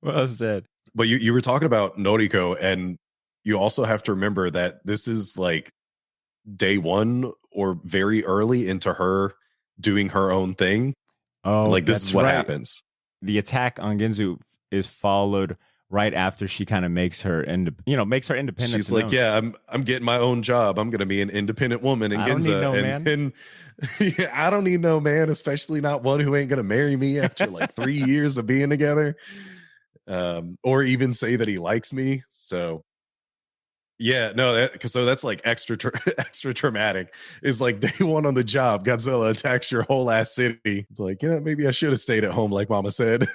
Well said. But you were talking about Noriko, and you also have to remember that this is like day 1 or very early into her doing her own thing. Oh, like this is what happens. The attack on Ginzu is followed right after she kind of makes her independent. She's like, yeah, I'm getting my own job. I'm going to be an independent woman in Ginza. And I don't need no man, especially not one who ain't going to marry me after like 3 years of being together, or even say that he likes me. So yeah, no, so that's like extra traumatic. It's like day 1 on the job, Godzilla attacks your whole ass city. It's like, you know, maybe I should have stayed at home, like Mama said.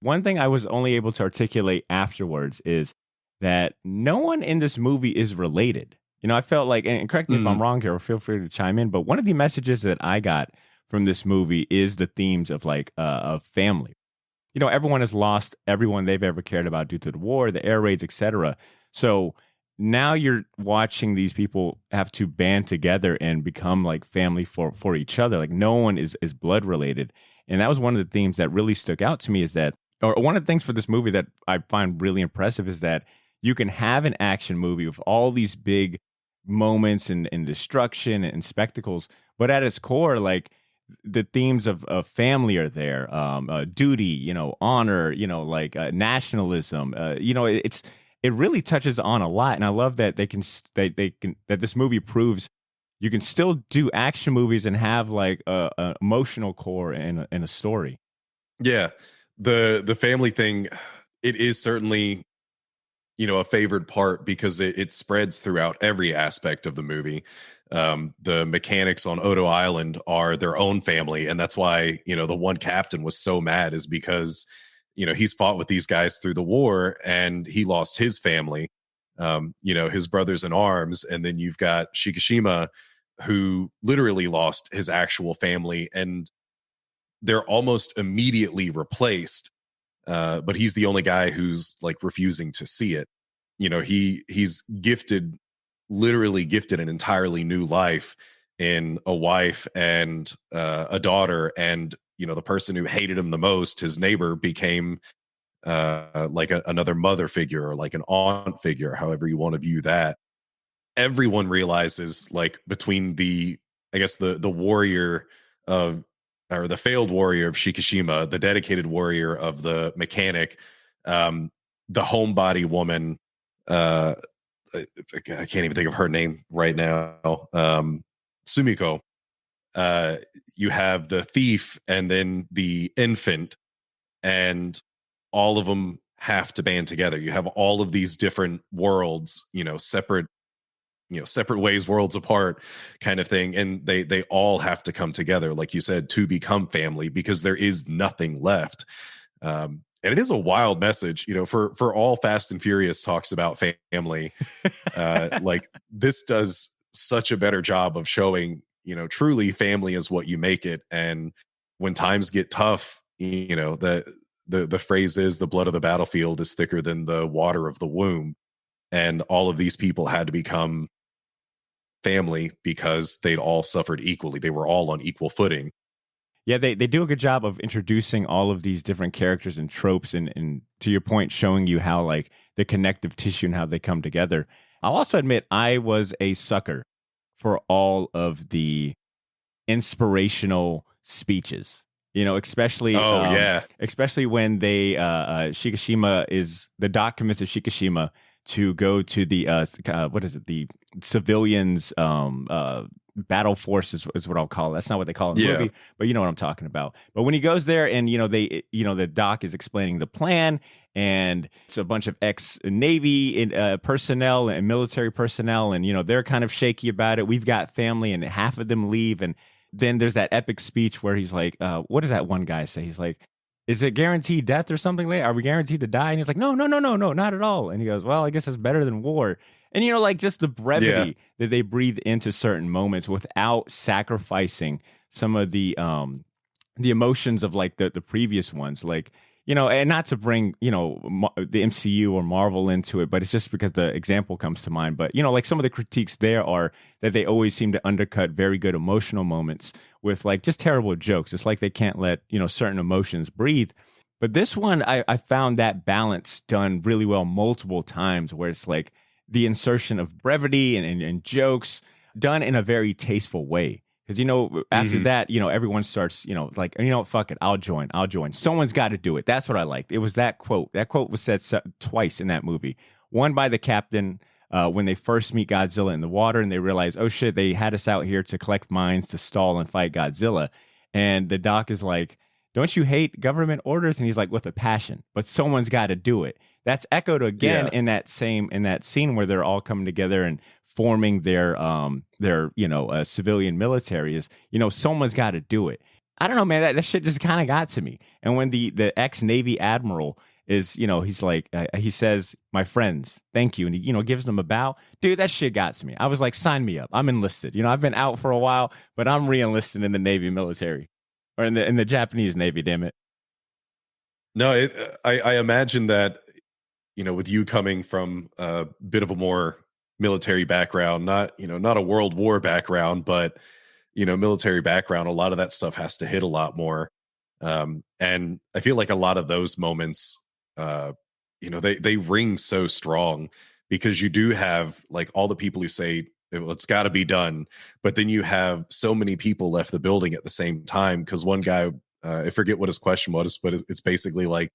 One thing I was only able to articulate afterwards is that no one in this movie is related. You know, I felt like, and correct me if I'm wrong here, or feel free to chime in, but one of the messages that I got from this movie is the themes of like of family. You know, everyone has lost everyone they've ever cared about due to the war, the air raids, etc. So now you're watching these people have to band together and become like family for each other. Like no one is blood related. And that was one of the themes that really stuck out to me, is that, or one of the things for this movie that I find really impressive, is that you can have an action movie with all these big moments and destruction and spectacles, but at its core, like the themes of family are there, duty, honor, nationalism, it really touches on a lot, and I love that that this movie proves you can still do action movies and have like a emotional core and a story. Yeah, the family thing, it is certainly a favored part because it spreads throughout every aspect of the movie. The mechanics on Odo Island are their own family, and that's why the one captain was so mad, is because he's fought with these guys through the war and he lost his family, his brothers in arms, and then you've got Shikishima, who literally lost his actual family, and they're almost immediately replaced. But he's the only guy who's like refusing to see it. He's literally gifted an entirely new life in a wife and a daughter, and the person who hated him the most, his neighbor, became like another mother figure, or like an aunt figure, however you want to view that. Everyone realizes, like, between the warrior of, or the failed warrior of Shikishima, the dedicated warrior of the mechanic, the homebody woman, I can't even think of her name right now, Sumiko. You have the thief and then the infant, and all of them have to band together. You have all of these different worlds, separate ways, worlds apart, kind of thing, and they all have to come together, like you said, to become family, because there is nothing left. And it is a wild message, for all Fast and Furious talks about family. Like, this does such a better job of showing, truly family is what you make it. And when times get tough, the phrase is, the blood of the battlefield is thicker than the water of the womb. And all of these people had to become family because they'd all suffered equally. They were all on equal footing. Yeah, they do a good job of introducing all of these different characters and tropes, and to your point, showing you how, like, the connective tissue and how they come together. I'll also admit I was a sucker for all of the inspirational speeches. Especially especially when they Shikishima is the doc convinces Shikishima to go to the the civilians battle force is what I'll call it. That's not what they call it in the movie, but you know what I'm talking about. But when he goes there and the doc is explaining the plan, and it's a bunch of ex-Navy personnel and military personnel, and they're kind of shaky about it. We've got family, and half of them leave, and then there's that epic speech where he's like, what does that one guy say? He's like, is it guaranteed death or something like that? Are we guaranteed to die? And he's like, no, not at all. And he goes, well, I guess it's better than war. And, like, just the brevity that they breathe into certain moments without sacrificing some of the emotions of, like, the previous ones. Like, and not to bring, the MCU or Marvel into it, but it's just because the example comes to mind. But, like, some of the critiques there are that they always seem to undercut very good emotional moments with, like, just terrible jokes. It's like they can't let, certain emotions breathe. But this one, I found that balance done really well multiple times, where it's like the insertion of brevity and jokes done in a very tasteful way. Because, after that, everyone starts, like, fuck it, I'll join. Someone's got to do it. That's what I liked. It was that quote. That quote was said twice in that movie. One by the captain when they first meet Godzilla in the water, and they realize, oh shit, they had us out here to collect mines to stall and fight Godzilla. And the doc is like, don't you hate government orders? And he's like, with a passion, but someone's got to do it. That's echoed again in that scene where they're all coming together and forming their civilian military. Is, someone's got to do it. I don't know, man. That shit just kind of got to me. And when the ex-Navy admiral is, he's like, he says, my friends, thank you. And he, gives them a bow. Dude, that shit got to me. I was like, sign me up. I'm enlisted. I've been out for a while, but I'm re-enlisted in the Navy military, or in the Japanese Navy, damn it. No, I imagine that, with you coming from a bit of a more military background, not a World War background, but, military background, a lot of that stuff has to hit a lot more. And I feel like a lot of those moments, they ring so strong, because you do have like all the people who say, well, it's got to be done, but then you have so many people left the building at the same time. Because one guy, I forget what his question was, but it's basically like,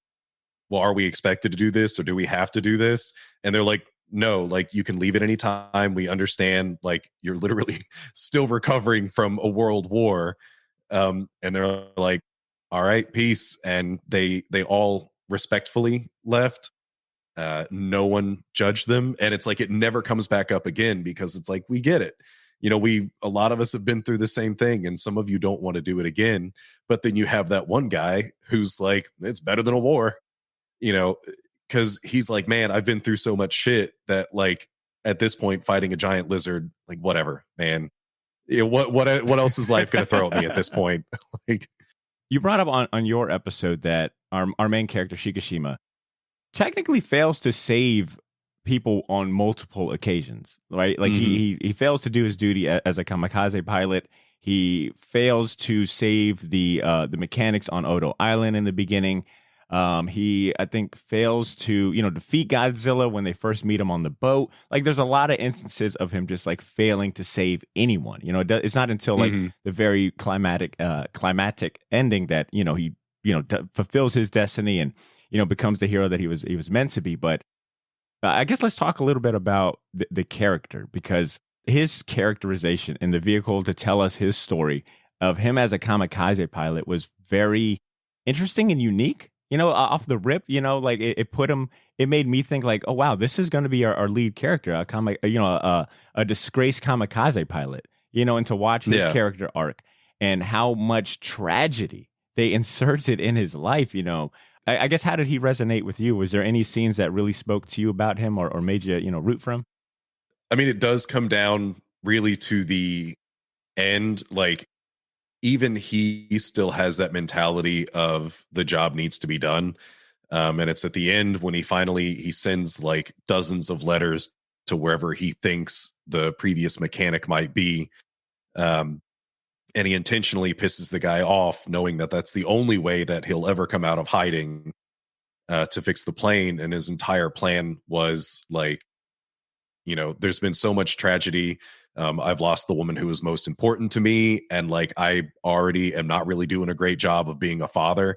well, are we expected to do this, or do we have to do this? And they're like, no, like you can leave at any time. We understand, like you're literally still recovering from a world war. And they're like, all right, peace. And they all respectfully left. No one judged them. And it's like, it never comes back up again, because it's like, we get it. A lot of us have been through the same thing, and some of you don't want to do it again. But then you have that one guy who's like, it's better than a war, because he's like, man, I've been through so much shit that like at this point, fighting a giant lizard, like whatever, man. What else is life going to throw at me at this point? Like, you brought up on your episode that our main character, Shikishima, technically fails to save people on multiple occasions, right? Like he fails to do his duty as a kamikaze pilot. He fails to save the mechanics on Odo Island in the beginning. He, I think, fails to, defeat Godzilla when they first meet him on the boat. Like, there's a lot of instances of him just like failing to save anyone. It's not until like the very climactic ending that he fulfills his destiny and becomes the hero that he was meant to be. But I guess let's talk a little bit about the character, because his characterization in the vehicle to tell us his story of him as a kamikaze pilot was very interesting and unique. Off the rip, like it made me think like, oh wow, this is going to be our lead character, a disgraced kamikaze pilot, and to watch his character arc and how much tragedy they inserted in his life. I guess, how did he resonate with you? Was there any scenes that really spoke to you about him or made you, root for him? I mean, it does come down really to the end. Like, even he still has that mentality of the job needs to be done. And it's at the end when he sends like dozens of letters to wherever he thinks the previous mechanic might be. And he intentionally pisses the guy off, knowing that that's the only way that he'll ever come out of hiding to fix the plane. And his entire plan was like, there's been so much tragedy. I've lost the woman who was most important to me. And like, I already am not really doing a great job of being a father.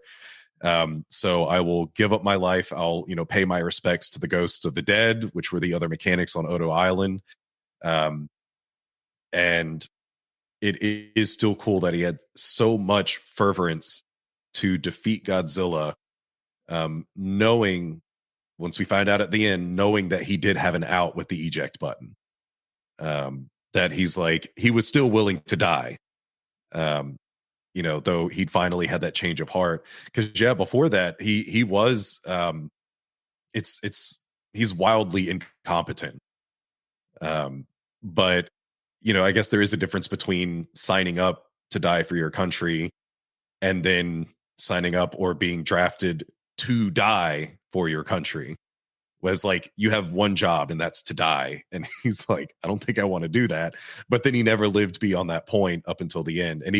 So I will give up my life. I'll, pay my respects to the ghosts of the dead, which were the other mechanics on Odo Island. And it is still cool that he had so much fervorance to defeat Godzilla, knowing, once we find out at the end, knowing that he did have an out with the eject button. That he's like, he was still willing to die, though he'd finally had that change of heart. Because before that, he was, he's wildly incompetent. But I guess there is a difference between signing up to die for your country and then signing up or being drafted to die for your country. Was like, you have one job and that's to die. And he's like, I don't think I want to do that. But then he never lived beyond that point up until the end. And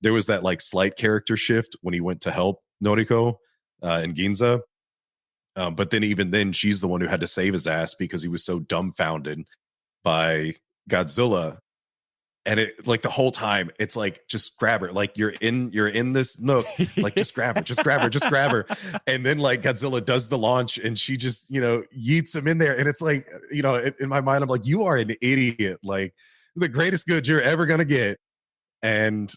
there was that like slight character shift when he went to help Noriko and Ginza. But then even then, she's the one who had to save his ass because he was so dumbfounded by Godzilla. And it, like, the whole time, it's like, just grab her. Like, you're in this nook. Like, just grab her, just grab her, just grab her. And then like Godzilla does the launch and she just, yeets him in there. And it's like, in my mind, I'm like, you are an idiot. Like, the greatest good you're ever going to get. And,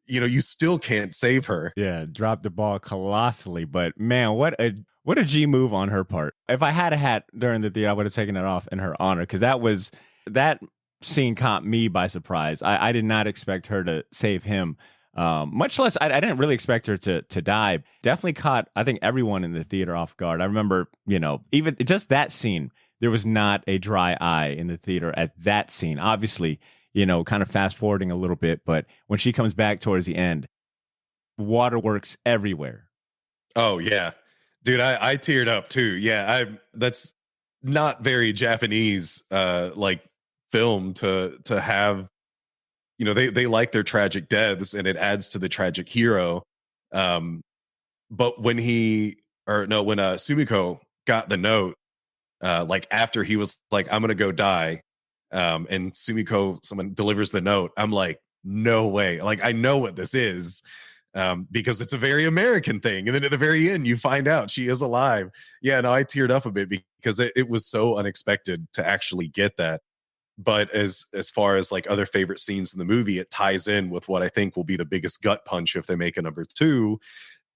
you still can't save her. Yeah. Dropped the ball colossally. But man, what a G move on her part. If I had a hat during the theater, I would have taken it off in her honor. Cause that scene caught me by surprise. I did not expect her to save him. Much less, I didn't really expect her to die. Definitely caught, I think, everyone in the theater off guard. I remember, even just that scene, there was not a dry eye in the theater at that scene. Obviously, kind of fast forwarding a little bit, but when she comes back towards the end, waterworks everywhere. Oh yeah, dude, I teared up too. Yeah, that's not very Japanese, like, film to have, they like their tragic deaths and it adds to the tragic hero. But when Sumiko got the note, like after he was like, I'm gonna go die, and Sumiko, someone delivers the note, I'm like, no way. Like, I know what this is, because it's a very American thing. And then at the very end, you find out she is alive. Yeah, no, I teared up a bit because it was so unexpected to actually get that. But as far as like other favorite scenes in the movie, it ties in with what I think will be the biggest gut punch if they make a number 2,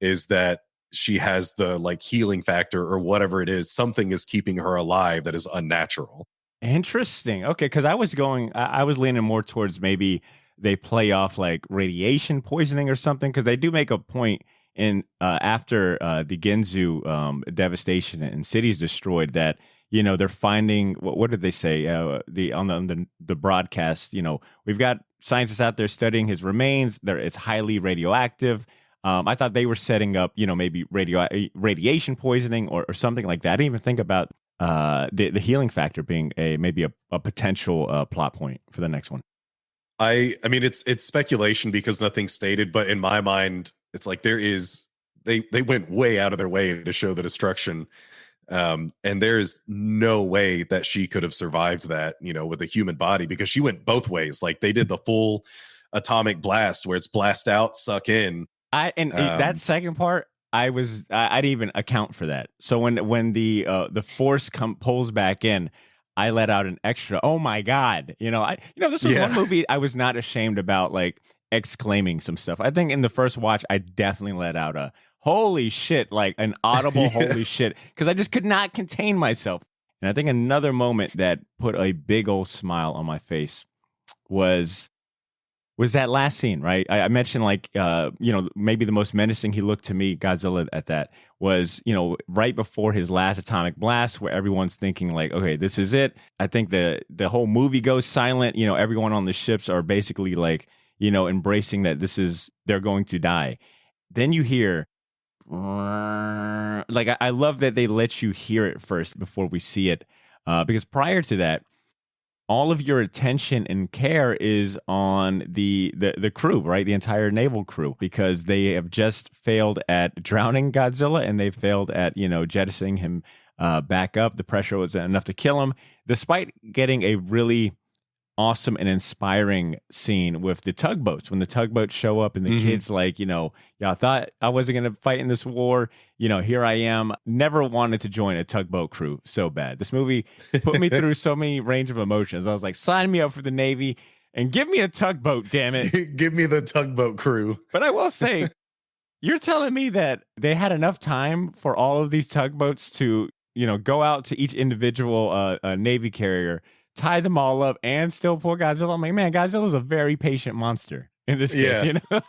is that she has the like healing factor or whatever it is. Something is keeping her alive that is unnatural. Interesting. Okay, because I was leaning more towards maybe they play off like radiation poisoning or something, because they do make a point in after the Ginzu devastation and cities destroyed that, you know, they're finding what did they say on the broadcast, you know, we've got scientists out there studying his remains, it's highly radioactive. I thought they were setting up, you know, maybe radiation poisoning or something like that. I didn't even think about the healing factor being maybe a potential plot point for the next one. I mean, it's speculation because nothing's stated, but in my mind, it's like they went way out of their way to show the destruction. And there is no way that she could have survived that, you know, with a human body, because she went both ways. Like they did the full atomic blast where it's blast out, suck in. That second part, I didn't even account for that. So when the force pulls back in, I let out an extra, oh my God. This was one movie I was not ashamed about, like exclaiming some stuff. I think in the first watch, I definitely let out a holy shit, like an audible holy shit, because I just could not contain myself. And I think another moment that put a big old smile on my face was that last scene, right? I mentioned like, maybe the most menacing he looked to me, Godzilla, at that was, you know, right before his last atomic blast, where everyone's thinking like, okay, this is it. I think the whole movie goes silent. You know, everyone on the ships are basically like, you know, embracing that they're going to die. Then you hear, like, I love that they let you hear it first before we see it, because prior to that, all of your attention and care is on the crew, right? The entire naval crew, because they have just failed at drowning Godzilla and they failed at, you know, jettisoning him back up. The pressure wasn't enough to kill him, despite getting a really awesome and inspiring scene with the tugboats. When the tugboats show up and the kids like, you know, y'all thought I wasn't going to fight in this war. You know, here I am. Never wanted to join a tugboat crew so bad. This movie put me through so many range of emotions. I was like, sign me up for the Navy and give me a tugboat, damn it. Give me the tugboat crew. But I will say, you're telling me that they had enough time for all of these tugboats to, you know, go out to each individual Navy carrier, tie them all up, and still pull Godzilla. I'm like, man, Godzilla's a very patient monster in this case, you know?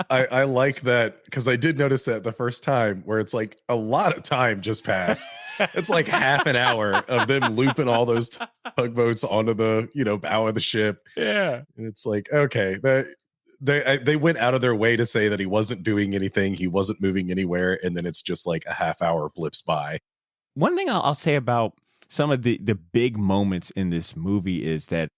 I like that, because I did notice that the first time, where it's like a lot of time just passed. It's like half an hour of them looping all those tugboats onto the, you know, bow of the ship. Yeah. And it's like, okay, they went out of their way to say that he wasn't doing anything, he wasn't moving anywhere, and then it's just like a half hour blips by. One thing I'll say about some of the big moments in this movie is that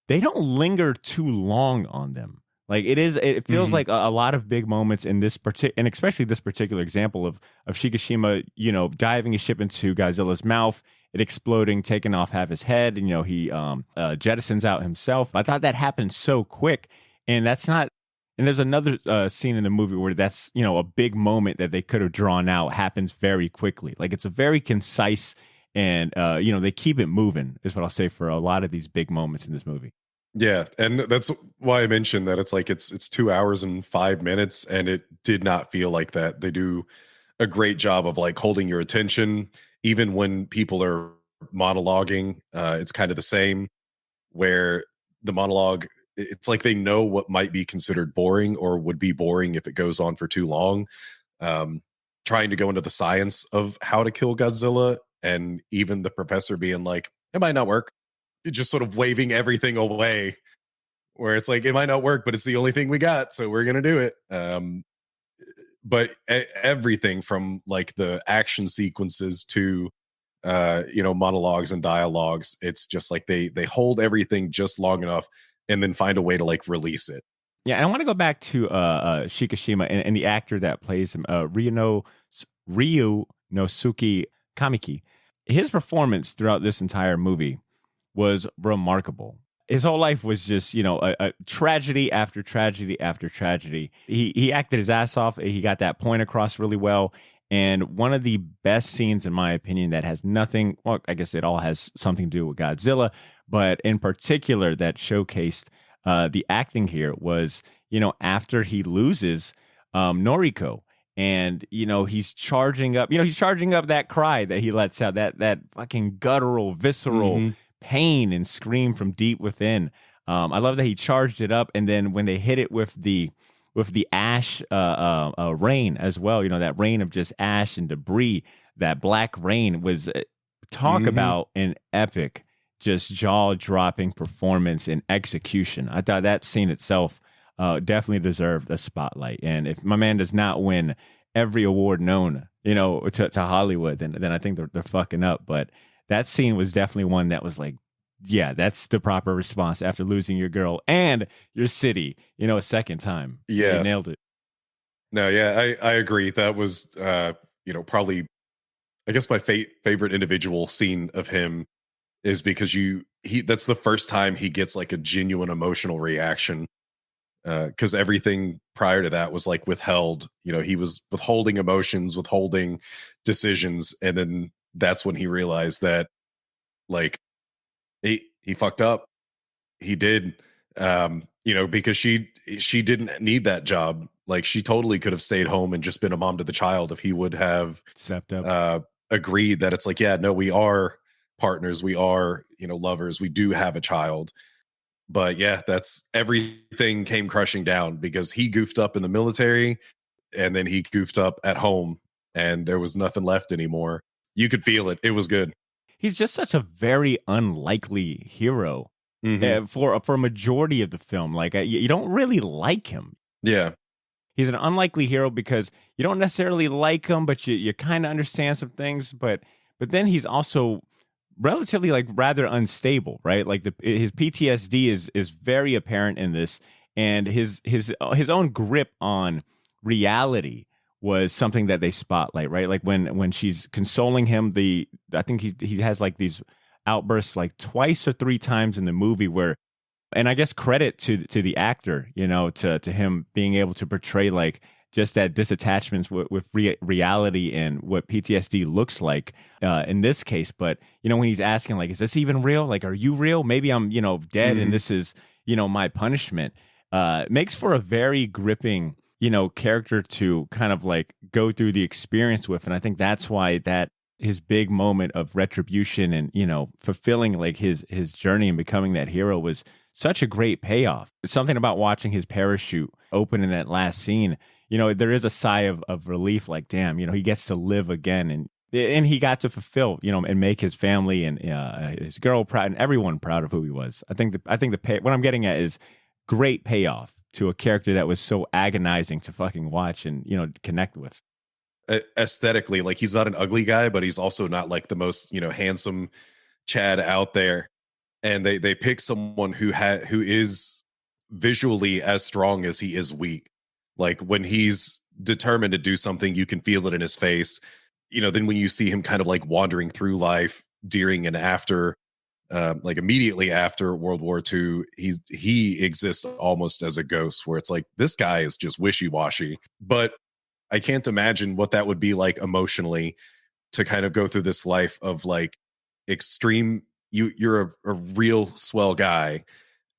they don't linger too long on them. Like it feels like a lot of big moments in this and especially this particular example of Shikishima, you know, diving his ship into Godzilla's mouth, it exploding, taking off half his head, and, you know, he jettisons out himself. I thought that happened so quick, and that's not. And there's another scene in the movie where that's, you know, a big moment that they could have drawn out happens very quickly. Like it's a very concise. And, you know, they keep it moving is what I'll say for a lot of these big moments in this movie. Yeah. And that's why I mentioned that it's like it's 2 hours and 5 minutes, and it did not feel like that. They do a great job of like holding your attention. Even when people are monologuing, it's kind of the same, where the monologue, it's like they know what might be considered boring or would be boring if it goes on for too long. Trying to go into the science of how to kill Godzilla. And even the professor being like, it might not work. It just sort of waving everything away, where it's like, it might not work, but it's the only thing we got, so we're going to do it. But everything from like the action sequences to, you know, monologues and dialogues, it's just like they hold everything just long enough and then find a way to like release it. Yeah, and I want to go back to Shikishima and the actor that plays him, Ryu Nosuke Kamiki. His performance throughout this entire movie was remarkable. His whole life was just, a tragedy after tragedy after tragedy. He acted his ass off. He got that point across really well. And one of the best scenes, in my opinion, that has nothing, well, I guess it all has something to do with Godzilla, but in particular that showcased the acting here was, after he loses Noriko. And, he's charging up, that cry that he lets out, that fucking guttural, visceral pain and scream from deep within. I love that he charged it up. And then when they hit it with the ash rain as well, that rain of just ash and debris, that black rain was talk about an epic, just jaw-dropping performance and execution. I thought that scene itself definitely deserved a spotlight. And if my man does not win every award known, to Hollywood, then I think they're fucking up. But that scene was definitely one that was like, yeah, that's the proper response after losing your girl and your city, a second time. Yeah. You nailed it. No, yeah, I agree. That was, probably, I guess my favorite individual scene of him is because that's the first time he gets like a genuine emotional reaction. Because everything prior to that was like withheld. He was withholding emotions, withholding decisions, and then that's when he realized that, like, he fucked up. He did, because she didn't need that job. Like, she totally could have stayed home and just been a mom to the child if he would have stepped up, agreed that it's like, yeah, no, we are partners, we are, lovers, we do have a child. But yeah, that's everything came crushing down because he goofed up in the military and then he goofed up at home and there was nothing left anymore. You could feel it. It was good. He's just such a very unlikely hero for a majority of the film. Like, you don't really like him. Yeah. He's an unlikely hero because you don't necessarily like him, but you kind of understand some things. But then he's also relatively, like, rather unstable, right? Like, his PTSD is very apparent in this, and his own grip on reality was something that they spotlight, right? Like when she's consoling him, I think he has like these outbursts like twice or three times in the movie where, and I guess credit to the actor, to him being able to portray like just that disattachment with reality and what PTSD looks like in this case. But, when he's asking, like, is this even real? Like, are you real? Maybe I'm, dead and this is, my punishment. Makes for a very gripping, character to kind of like go through the experience with. And I think that's why that his big moment of retribution and, fulfilling like his journey and becoming that hero was such a great payoff. It's something about watching his parachute open in that last scene. There is a sigh of relief, like, damn, he gets to live again. And he got to fulfill, and make his family and his girl proud and everyone proud of who he was. I think what I'm getting at is great payoff to a character that was so agonizing to fucking watch and, connect with. Aesthetically, like, he's not an ugly guy, but he's also not like the most, handsome Chad out there. And they pick someone who is visually as strong as he is weak. Like, when he's determined to do something, you can feel it in his face. Then when you see him kind of like wandering through life during and after, like immediately after World War II, he exists almost as a ghost, where it's like, this guy is just wishy-washy. But I can't imagine what that would be like emotionally to kind of go through this life of like extreme. You're a real swell guy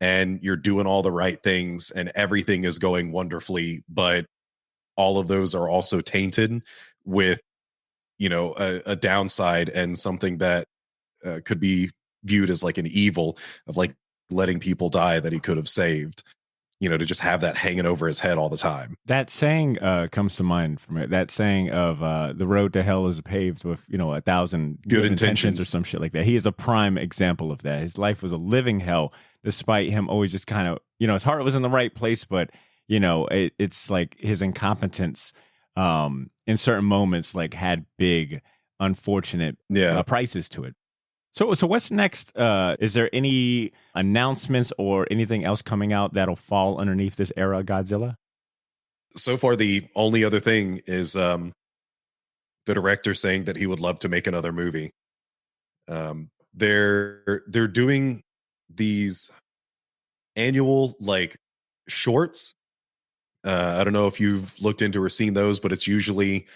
and you're doing all the right things and everything is going wonderfully, but all of those are also tainted with, a downside and something that could be viewed as like an evil of like letting people die that he could have saved, to just have that hanging over his head all the time. That saying comes to mind from it. That saying of the road to hell is paved with, 1,000 good intentions or some shit like that. He is a prime example of that. His life was a living hell, despite him always just kind of, his heart was in the right place, but, it's like his incompetence in certain moments, like, had big, unfortunate prices to it. So what's next? Is there any announcements or anything else coming out that'll fall underneath this era of Godzilla? So far, the only other thing is the director saying that he would love to make another movie. They're doing these annual like shorts. I don't know if you've looked into or seen those, but it's usually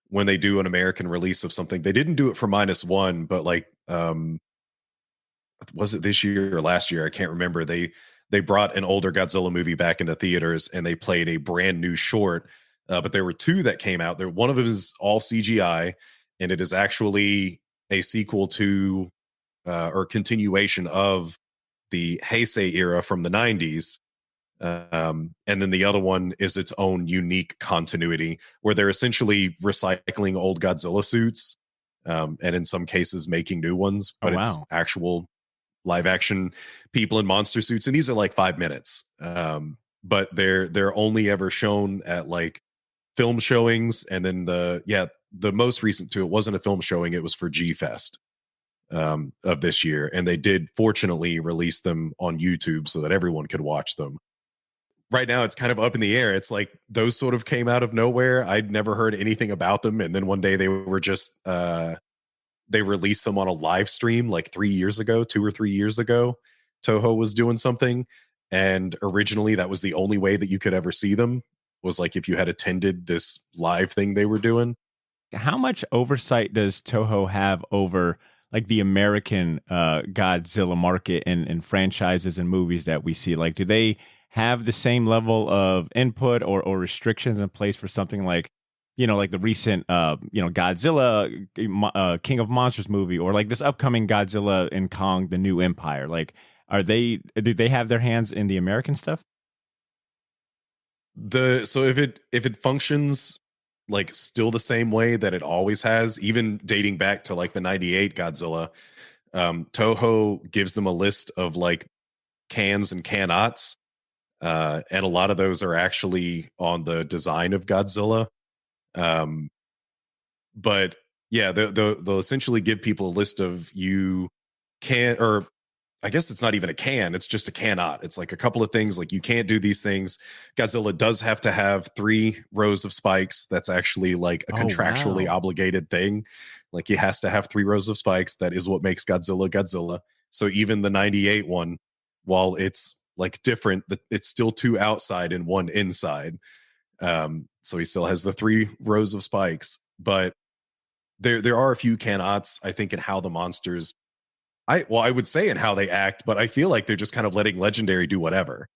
when they do an American release of something. They didn't do it for Minus One, but like was it this year or last year? I can't remember. They brought an older Godzilla movie back into theaters and they played a brand new short. But there were two that came out there. One of them is all CGI, and it is actually a sequel to or continuation of the Heisei era from the 90s. And then the other one is its own unique continuity where they're essentially recycling old Godzilla suits, and in some cases making new ones, but it's actual live action people in monster suits. And these are like 5 minutes. But they're only ever shown at like film showings. And then the most recent two, it wasn't a film showing, it was for G Fest of this year. And they did fortunately release them on YouTube so that everyone could watch them. Right now it's kind of up in the air. It's like those sort of came out of nowhere. I'd never heard anything about them. And then one day they were just they released them on a live stream like 2 or 3 years ago. Toho was doing something. And originally that was the only way that you could ever see them, was like if you had attended this live thing they were doing. How much oversight does Toho have over like the American Godzilla market and franchises and movies that we see? Like, do they have the same level of input or restrictions in place for something like, like the recent, Godzilla King of Monsters movie, or like this upcoming Godzilla and Kong, The New Empire? Like, do they have their hands in the American stuff? So if it functions like still the same way that it always has, even dating back to like the 98 Godzilla, Toho gives them a list of like cans and cannots. And a lot of those are actually on the design of Godzilla. But yeah, they'll essentially give people a list of you can't, or I guess it's not even a can, it's just a cannot. It's like a couple of things like you can't do these things. Godzilla does have to have 3 rows of spikes. That's actually like a contractually obligated thing. Like he has to have 3 rows of spikes. That is what makes Godzilla Godzilla. So even the 98 one, while it's like different, it's still 2 outside and 1 inside. So he still has the 3 rows of spikes, but there are a few cannots, I think, in how the monsters, I would say in how they act, but I feel like they're just kind of letting Legendary do whatever.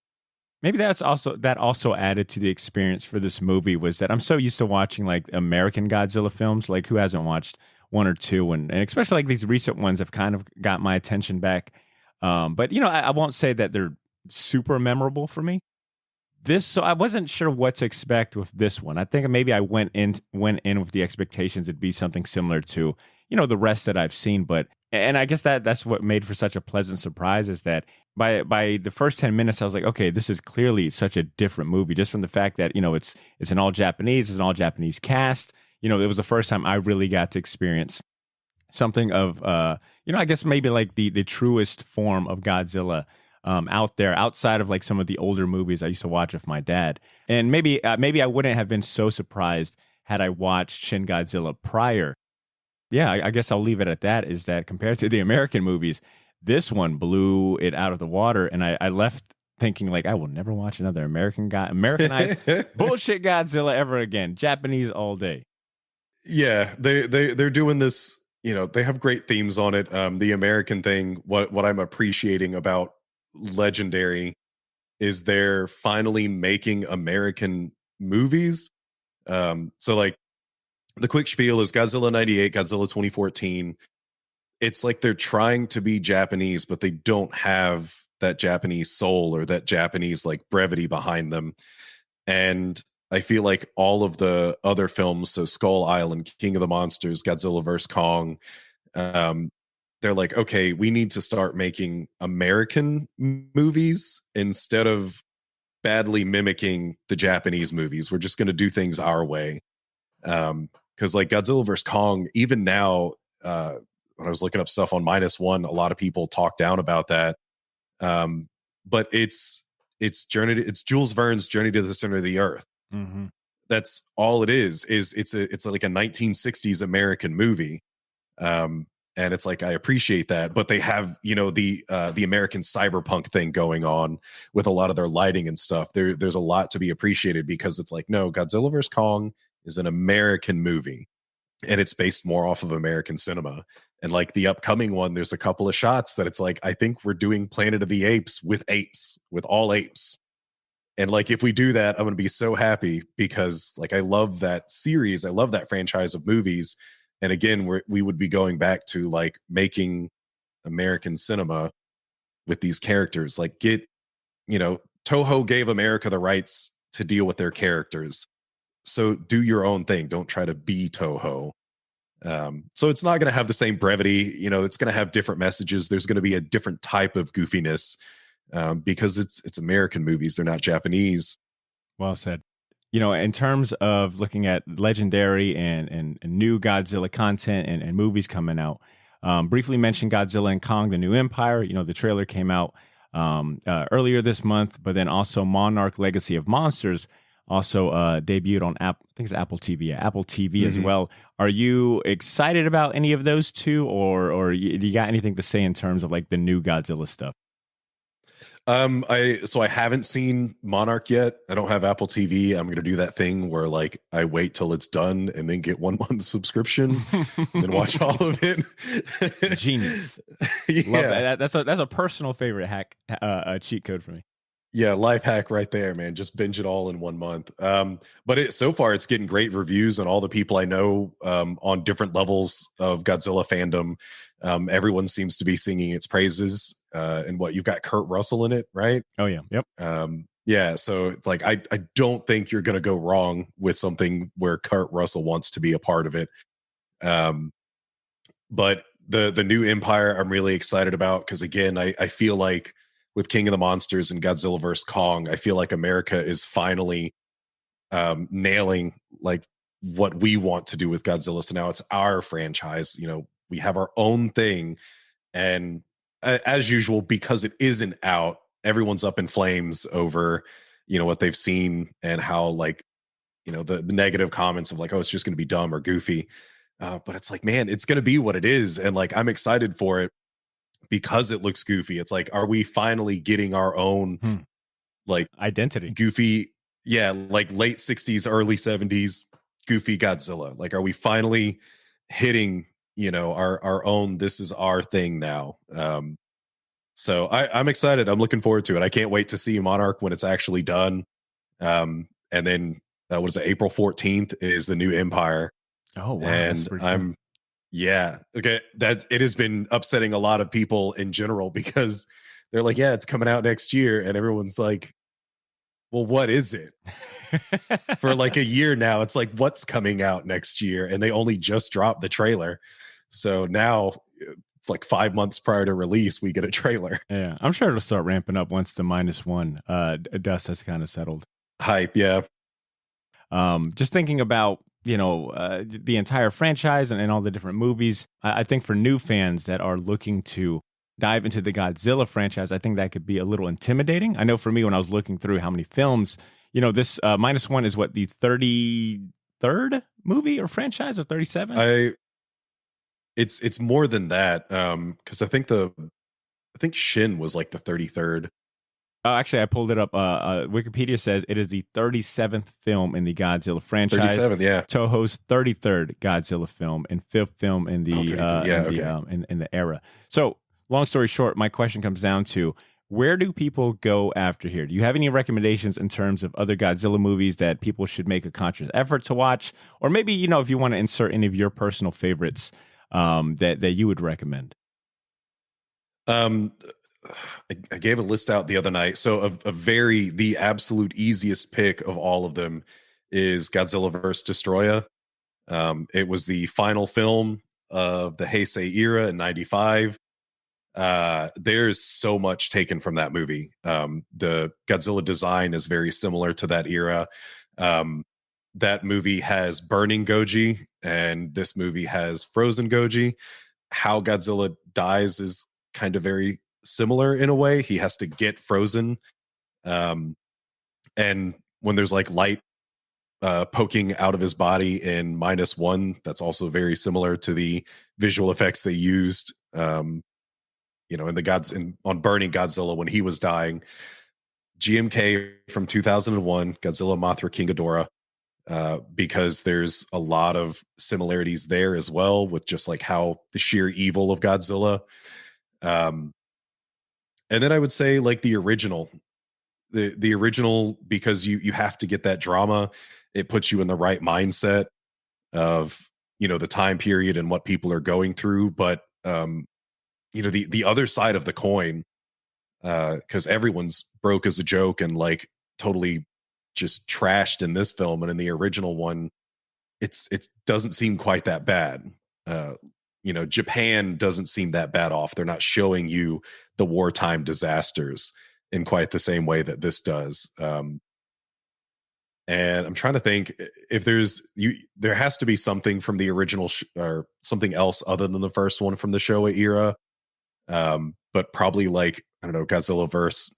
Maybe that also added to the experience for this movie, was that I'm so used to watching like American Godzilla films. Like, who hasn't watched 1 or 2, and especially like these recent ones have kind of got my attention back. But I won't say that they're super memorable for me. So I wasn't sure what to expect with this one. I think maybe I went in with the expectations it'd be something similar to the rest that I've seen, and I guess that's what made for such a pleasant surprise, is that by the first 10 minutes I was like, okay, this is clearly such a different movie, just from the fact that it's an all Japanese cast. It was the first time I really got to experience something of I guess maybe like the truest form of Godzilla out there, outside of like some of the older movies I used to watch with my dad. And maybe I wouldn't have been so surprised had I watched Shin Godzilla prior. Yeah, I guess I'll leave it at that, is that compared to the American movies, this one blew it out of the water. And I left thinking like, I will never watch another Americanized bullshit Godzilla ever again. Japanese all day. Yeah, they're doing this, they have great themes on it. The American thing, what I'm appreciating about Legendary is they're finally making American movies. So like the quick spiel is Godzilla 98, Godzilla 2014. It's like they're trying to be Japanese, but they don't have that Japanese soul or that Japanese like brevity behind them. And I feel like all of the other films, so Skull Island, King of the Monsters, Godzilla vs. Kong, they're like, okay, we need to start making American movies instead of badly mimicking the Japanese movies. We're just going to do things our way. Because like Godzilla vs. Kong, even now, when I was looking up stuff on Minus One, a lot of people talk down about that. But it's Jules Verne's Journey to the Center of the Earth. Mm-hmm. That's all it is it's like a 1960s American movie. And it's like, I appreciate that, but they have, the American cyberpunk thing going on with a lot of their lighting and stuff. There's a lot to be appreciated, because it's like, no, Godzilla vs. Kong is an American movie, and it's based more off of American cinema. And like the upcoming one, there's a couple of shots that it's like, I think we're doing Planet of the Apes, with all apes. And like, if we do that, I'm going to be so happy, because like, I love that series. I love that franchise of movies. And again, we would be going back to like making American cinema with these characters. Like, Toho gave America the rights to deal with their characters. So do your own thing. Don't try to be Toho. So it's not going to have the same brevity. It's going to have different messages. There's going to be a different type of goofiness, because it's American movies. They're not Japanese. Well said. In terms of looking at legendary and new Godzilla content and movies coming out, briefly mentioned Godzilla and Kong, the New Empire. The trailer came out earlier this month, but then also Monarch Legacy of Monsters also debuted on I think it's Apple TV. Yeah, Apple TV as well. Are you excited about any of those two, or do you got anything to say in terms of like the new Godzilla stuff? I haven't seen Monarch yet. I don't have Apple TV. I'm gonna do that thing where like I wait till it's done and then get 1 month subscription and then watch all of it. Genius. Yeah. Love that. That's a personal favorite hack, cheat code for me. Yeah, life hack right there, man. Just binge it all in 1 month. But so far it's getting great reviews, and all the people I know on different levels of Godzilla fandom, everyone seems to be singing its praises. And you've got Kurt Russell in it, right? Oh yeah, yep. Yeah, so it's like I don't think you're gonna go wrong with something where Kurt Russell wants to be a part of it. But the new Empire I'm really excited about, because again, I feel like with King of the Monsters and Godzilla vs. Kong, I feel like America is finally nailing like what we want to do with Godzilla. So now it's our franchise. We have our own thing, and as usual, because it isn't out, everyone's up in flames over what they've seen, and how like the negative comments of like, oh, it's just going to be dumb or goofy. But it's like, man, it's going to be what it is, and like I'm excited for it because it looks goofy. It's like, are we finally getting our own like identity? Goofy, yeah, like late 60s, early 70s goofy Godzilla. Like, are we finally hitting our own, this is our thing now? So I'm excited. I'm looking forward to it. I can't wait to see Monarch when it's actually done. And then what is it, April 14th is the new Empire. Oh wow. And yeah, okay, that it has been upsetting a lot of people in general, because they're like, yeah, it's coming out next year, and everyone's like, well, what is it? For like a year now, it's like, what's coming out next year? And they only just dropped the trailer. So now, like 5 months prior to release, we get a trailer. Yeah, I'm sure it'll start ramping up once the -1 dust has kind of settled. Hype, yeah. Just thinking about the entire franchise and all the different movies. I think for new fans that are looking to dive into the Godzilla franchise, I think that could be a little intimidating. I know for me, when I was looking through how many films, this -1 is what, the 33rd movie or franchise, or 37? It's more than that, because I think Shin was like the 33rd. Actually, I pulled it up. Wikipedia says it is the 37th film in the Godzilla franchise. 37th, yeah. Toho's 33rd Godzilla film and 5th film in the in the era. So, long story short, my question comes down to, where do people go after here? Do you have any recommendations in terms of other Godzilla movies that people should make a conscious effort to watch, or maybe if you want to insert any of your personal favorites that you would recommend? I gave a list out the other night. So the absolute easiest pick of all of them is Godzilla vs. Destroya. It was the final film of the Heisei era in 95. There's so much taken from that movie. The Godzilla design is very similar to that era. That movie has burning Goji, and this movie has frozen Goji. How Godzilla dies is kind of very similar in a way. He has to get frozen, and when there's like light poking out of his body in Minus One. That's also very similar to the visual effects they used, in on Burning Godzilla when he was dying. GMK from 2001, Godzilla Mothra King Ghidorah, because there's a lot of similarities there as well with just like how the sheer evil of Godzilla. And then I would say like the original, the original, because you have to get that drama. It puts you in the right mindset of, the time period and what people are going through. But, the other side of the coin, because everyone's broke as a joke and like totally just trashed in this film, and in the original one, it doesn't seem quite that bad. Japan doesn't seem that bad off. They're not showing you the wartime disasters in quite the same way that this does. And I'm trying to think if there has to be something from the original or something else other than the first one from the Showa era. But probably like, I don't know, Godzilla versus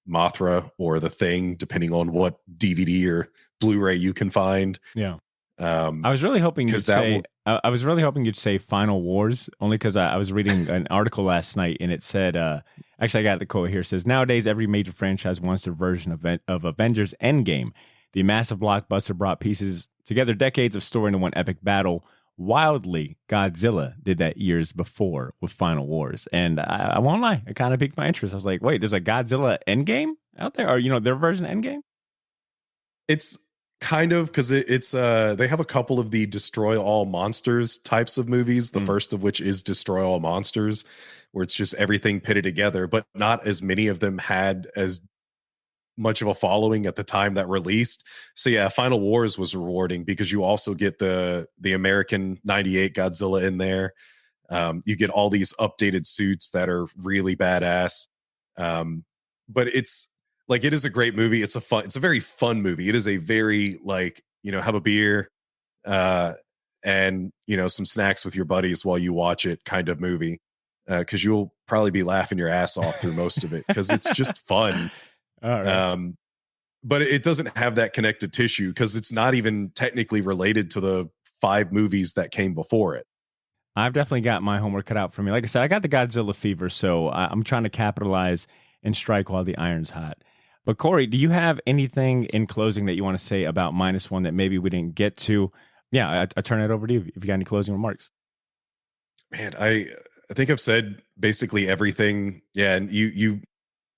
Mothra or The Thing, depending on what DVD or Blu-ray you can find. Yeah. I was really hoping you'd say I was really hoping you'd say Final Wars, only because I was reading an article last night and it said, actually I got the quote here. It says, nowadays every major franchise wants their version of Avengers Endgame. The massive blockbuster brought pieces together decades of story into one epic battle. Wildly, Godzilla did that years before with Final Wars. And I won't lie, it kind of piqued my interest. I was like, wait, there's a Godzilla Endgame out there? Or, their version of Endgame? It's kind of, because it's they have a couple of the Destroy All Monsters types of movies. The first of which is Destroy All Monsters, where it's just everything pitted together, but not as many of them had as much of a following at the time that released. So yeah, Final Wars was rewarding because you also get the American 98 Godzilla in there. You get all these updated suits that are really badass. But it's like, it is a great movie. It's a very fun movie. It is a very like, have a beer and some snacks with your buddies while you watch it kind of movie. Because you'll probably be laughing your ass off through most of it because it's just fun. All right. But it doesn't have that connective tissue because it's not even technically related to the 5 movies that came before it. I've definitely got my homework cut out for me. Like I said, I got the Godzilla fever, so I'm trying to capitalize and strike while the iron's hot. But Corey, do you have anything in closing that you want to say about Minus One that maybe we didn't get to? Yeah, I turn it over to you if you got any closing remarks. Man, I think I've said basically everything. Yeah, and you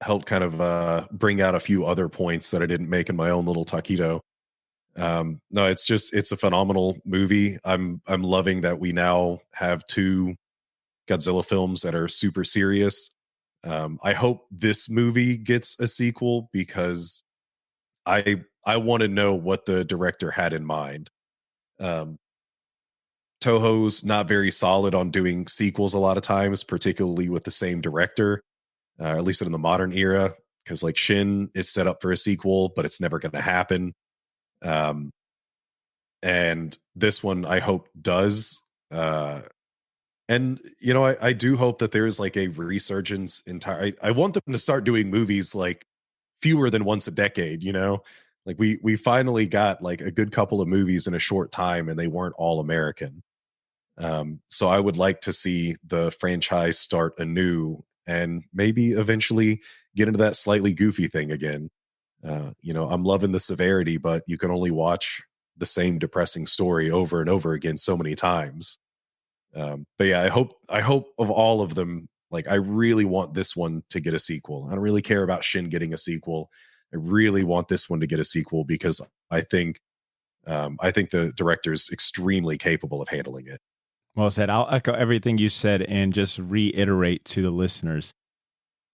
helped kind of bring out a few other points that I didn't make in my own little taquito. No, it's a phenomenal movie. I'm loving that we now have 2 Godzilla films that are super serious. I hope this movie gets a sequel because I want to know what the director had in mind. Toho's not very solid on doing sequels a lot of times, particularly with the same director, at least in the modern era, because like Shin is set up for a sequel, but it's never going to happen. And this one I hope does. And, I do hope that there's like a resurgence I want them to start doing movies like fewer than once a decade, like we finally got like a good couple of movies in a short time and they weren't all American. So I would like to see the franchise start anew and maybe eventually get into that slightly goofy thing again. I'm loving the severity, but you can only watch the same depressing story over and over again so many times. But yeah, I hope of all of them, like I really want this one to get a sequel. I don't really care about Shin getting a sequel. I really want this one to get a sequel because I think the director's extremely capable of handling it. Well said. I'll echo everything you said and just reiterate to the listeners.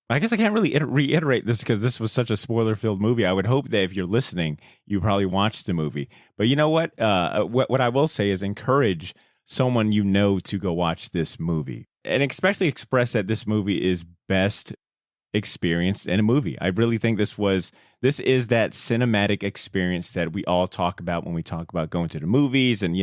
I guess I can't really reiterate this because this was such a spoiler-filled movie. I would hope that if you're listening, you probably watched the movie. But you know what? What I will say is encourage someone to go watch this movie. And especially express that this movie is best experienced in a movie. I really think this is that cinematic experience that we all talk about when we talk about going to the movies and,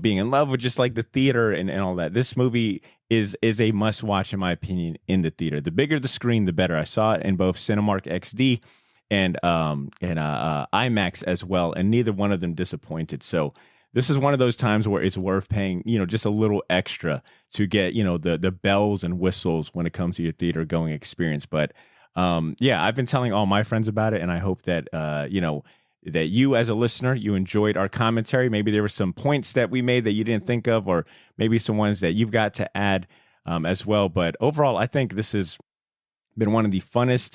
being in love with just like the theater and all that. This movie is a must watch, in my opinion, in the theater. The bigger the screen, the better. I saw it in both Cinemark XD and IMAX as well, and neither one of them disappointed. So this is one of those times where it's worth paying, just a little extra to get, the bells and whistles when it comes to your theater going experience. But I've been telling all my friends about it, and I hope that that you as a listener, you enjoyed our commentary. Maybe there were some points that we made that you didn't think of, or maybe some ones that you've got to add as well. But overall, I think this has been one of the funnest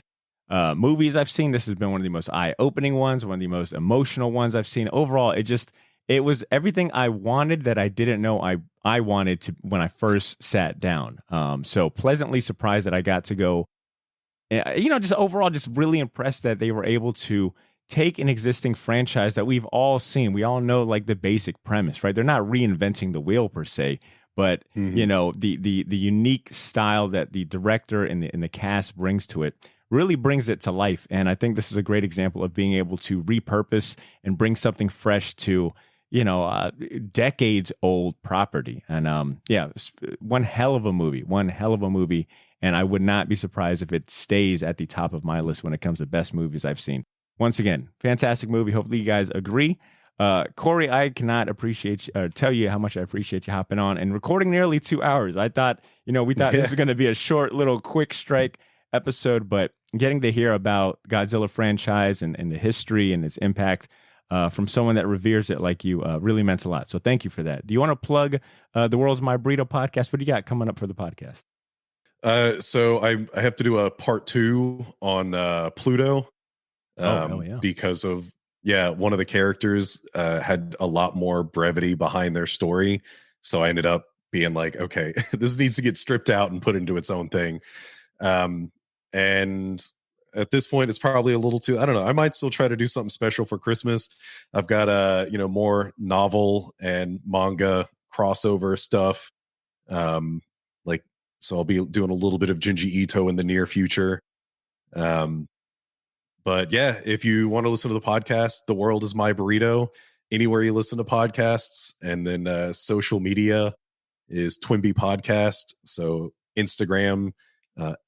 movies I've seen. This has been one of the most eye-opening ones, one of the most emotional ones I've seen. Overall, it was everything I wanted that I didn't know I wanted to when I first sat down. So pleasantly surprised that I got to go. Just overall, just really impressed that they were able to take an existing franchise that we've all seen. We all know like the basic premise, right? They're not reinventing the wheel per se, but the unique style that the director and the cast brings to it really brings it to life. And I think this is a great example of being able to repurpose and bring something fresh to decades old property. And one hell of a movie. And I would not be surprised if it stays at the top of my list when it comes to best movies I've seen. Once again, fantastic movie. Hopefully you guys agree. Corey, I cannot tell you how much I appreciate you hopping on and recording nearly 2 hours. We thought this was going to be a short little quick strike episode, but getting to hear about Godzilla franchise and the history and its impact from someone that reveres it like you really meant a lot. So thank you for that. Do you want to plug The World's My Burrito podcast? What do you got coming up for the podcast? So I have to do a part 2 on Pluto. Because of one of the characters had a lot more brevity behind their story, so I ended up being like, okay, this needs to get stripped out and put into its own thing. And at this point, it's probably a little too, I don't know, I might still try to do something special for Christmas. I've got more novel and manga crossover stuff, so I'll be doing a little bit of Junji Ito in the near future. But yeah, if you want to listen to the podcast, The World is My Burrito, anywhere you listen to podcasts. And then social media is Twimby Podcast. So Instagram,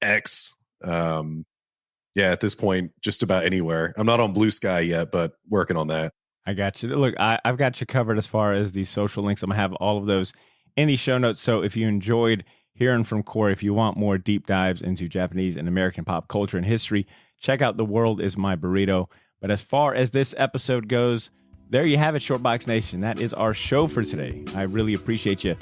X. At this point, just about anywhere. I'm not on Blue Sky yet, but working on that. I got you. Look, I've got you covered as far as the social links. I'm going to have all of those in the show notes. So if you enjoyed hearing from Corey, if you want more deep dives into Japanese and American pop culture and history, check out The World is My Burrito. But as far as this episode goes, there you have it, Shortbox Nation. That is our show for today. I really appreciate you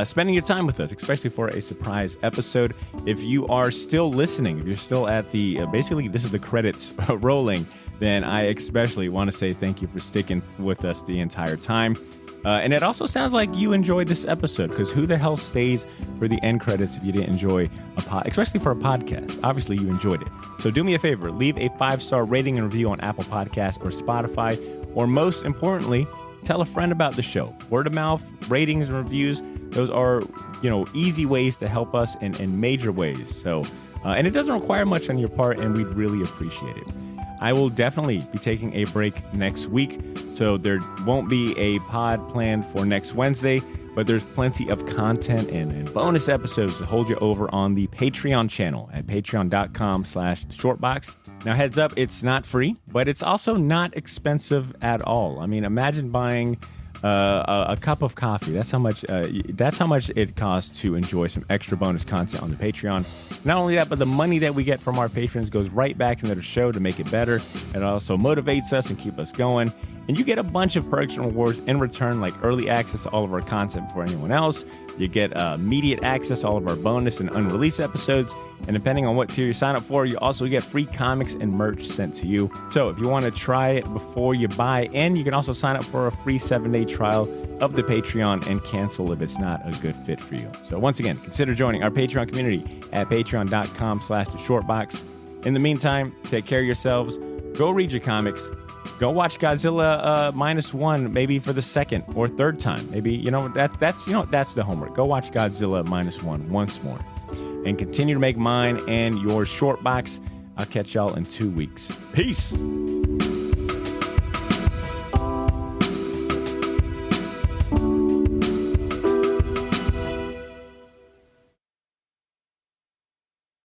spending your time with us, especially for a surprise episode. If you are still listening, if you're still at the, basically this is the credits rolling, then I especially want to say thank you for sticking with us the entire time. And it also sounds like you enjoyed this episode, because who the hell stays for the end credits if you didn't enjoy especially for a podcast? Obviously, you enjoyed it. So do me a favor, leave a 5-star rating and review on Apple Podcasts or Spotify, or most importantly, tell a friend about the show. Word of mouth, ratings and reviews, those are easy ways to help us in major ways. So, and it doesn't require much on your part, and we'd really appreciate it. I will definitely be taking a break next week, so there won't be a pod planned for next Wednesday, but there's plenty of content and bonus episodes to hold you over on the Patreon channel at patreon.com/shortbox. Now, heads up, it's not free, but it's also not expensive at all. I mean, imagine buying a cup of coffee. That's how much it costs to enjoy some extra bonus content on the Patreon. Not only that, but the money that we get from our patrons goes right back into the show to make it better. It also motivates us and keep us going. And you get a bunch of perks and rewards in return, like early access to all of our content before anyone else. You get immediate access to all of our bonus and unreleased episodes. And depending on what tier you sign up for, you also get free comics and merch sent to you. So if you want to try it before you buy in, you can also sign up for a free 7-day trial of the Patreon and cancel if it's not a good fit for you. So once again, consider joining our Patreon community at patreon.com/theshortbox. In the meantime, take care of yourselves. Go read your comics. Go watch Godzilla Minus One, maybe for the second or third time. Maybe that's the homework. Go watch Godzilla Minus One once more, and continue to make mine and your Shortbox. I'll catch y'all in 2 weeks. Peace.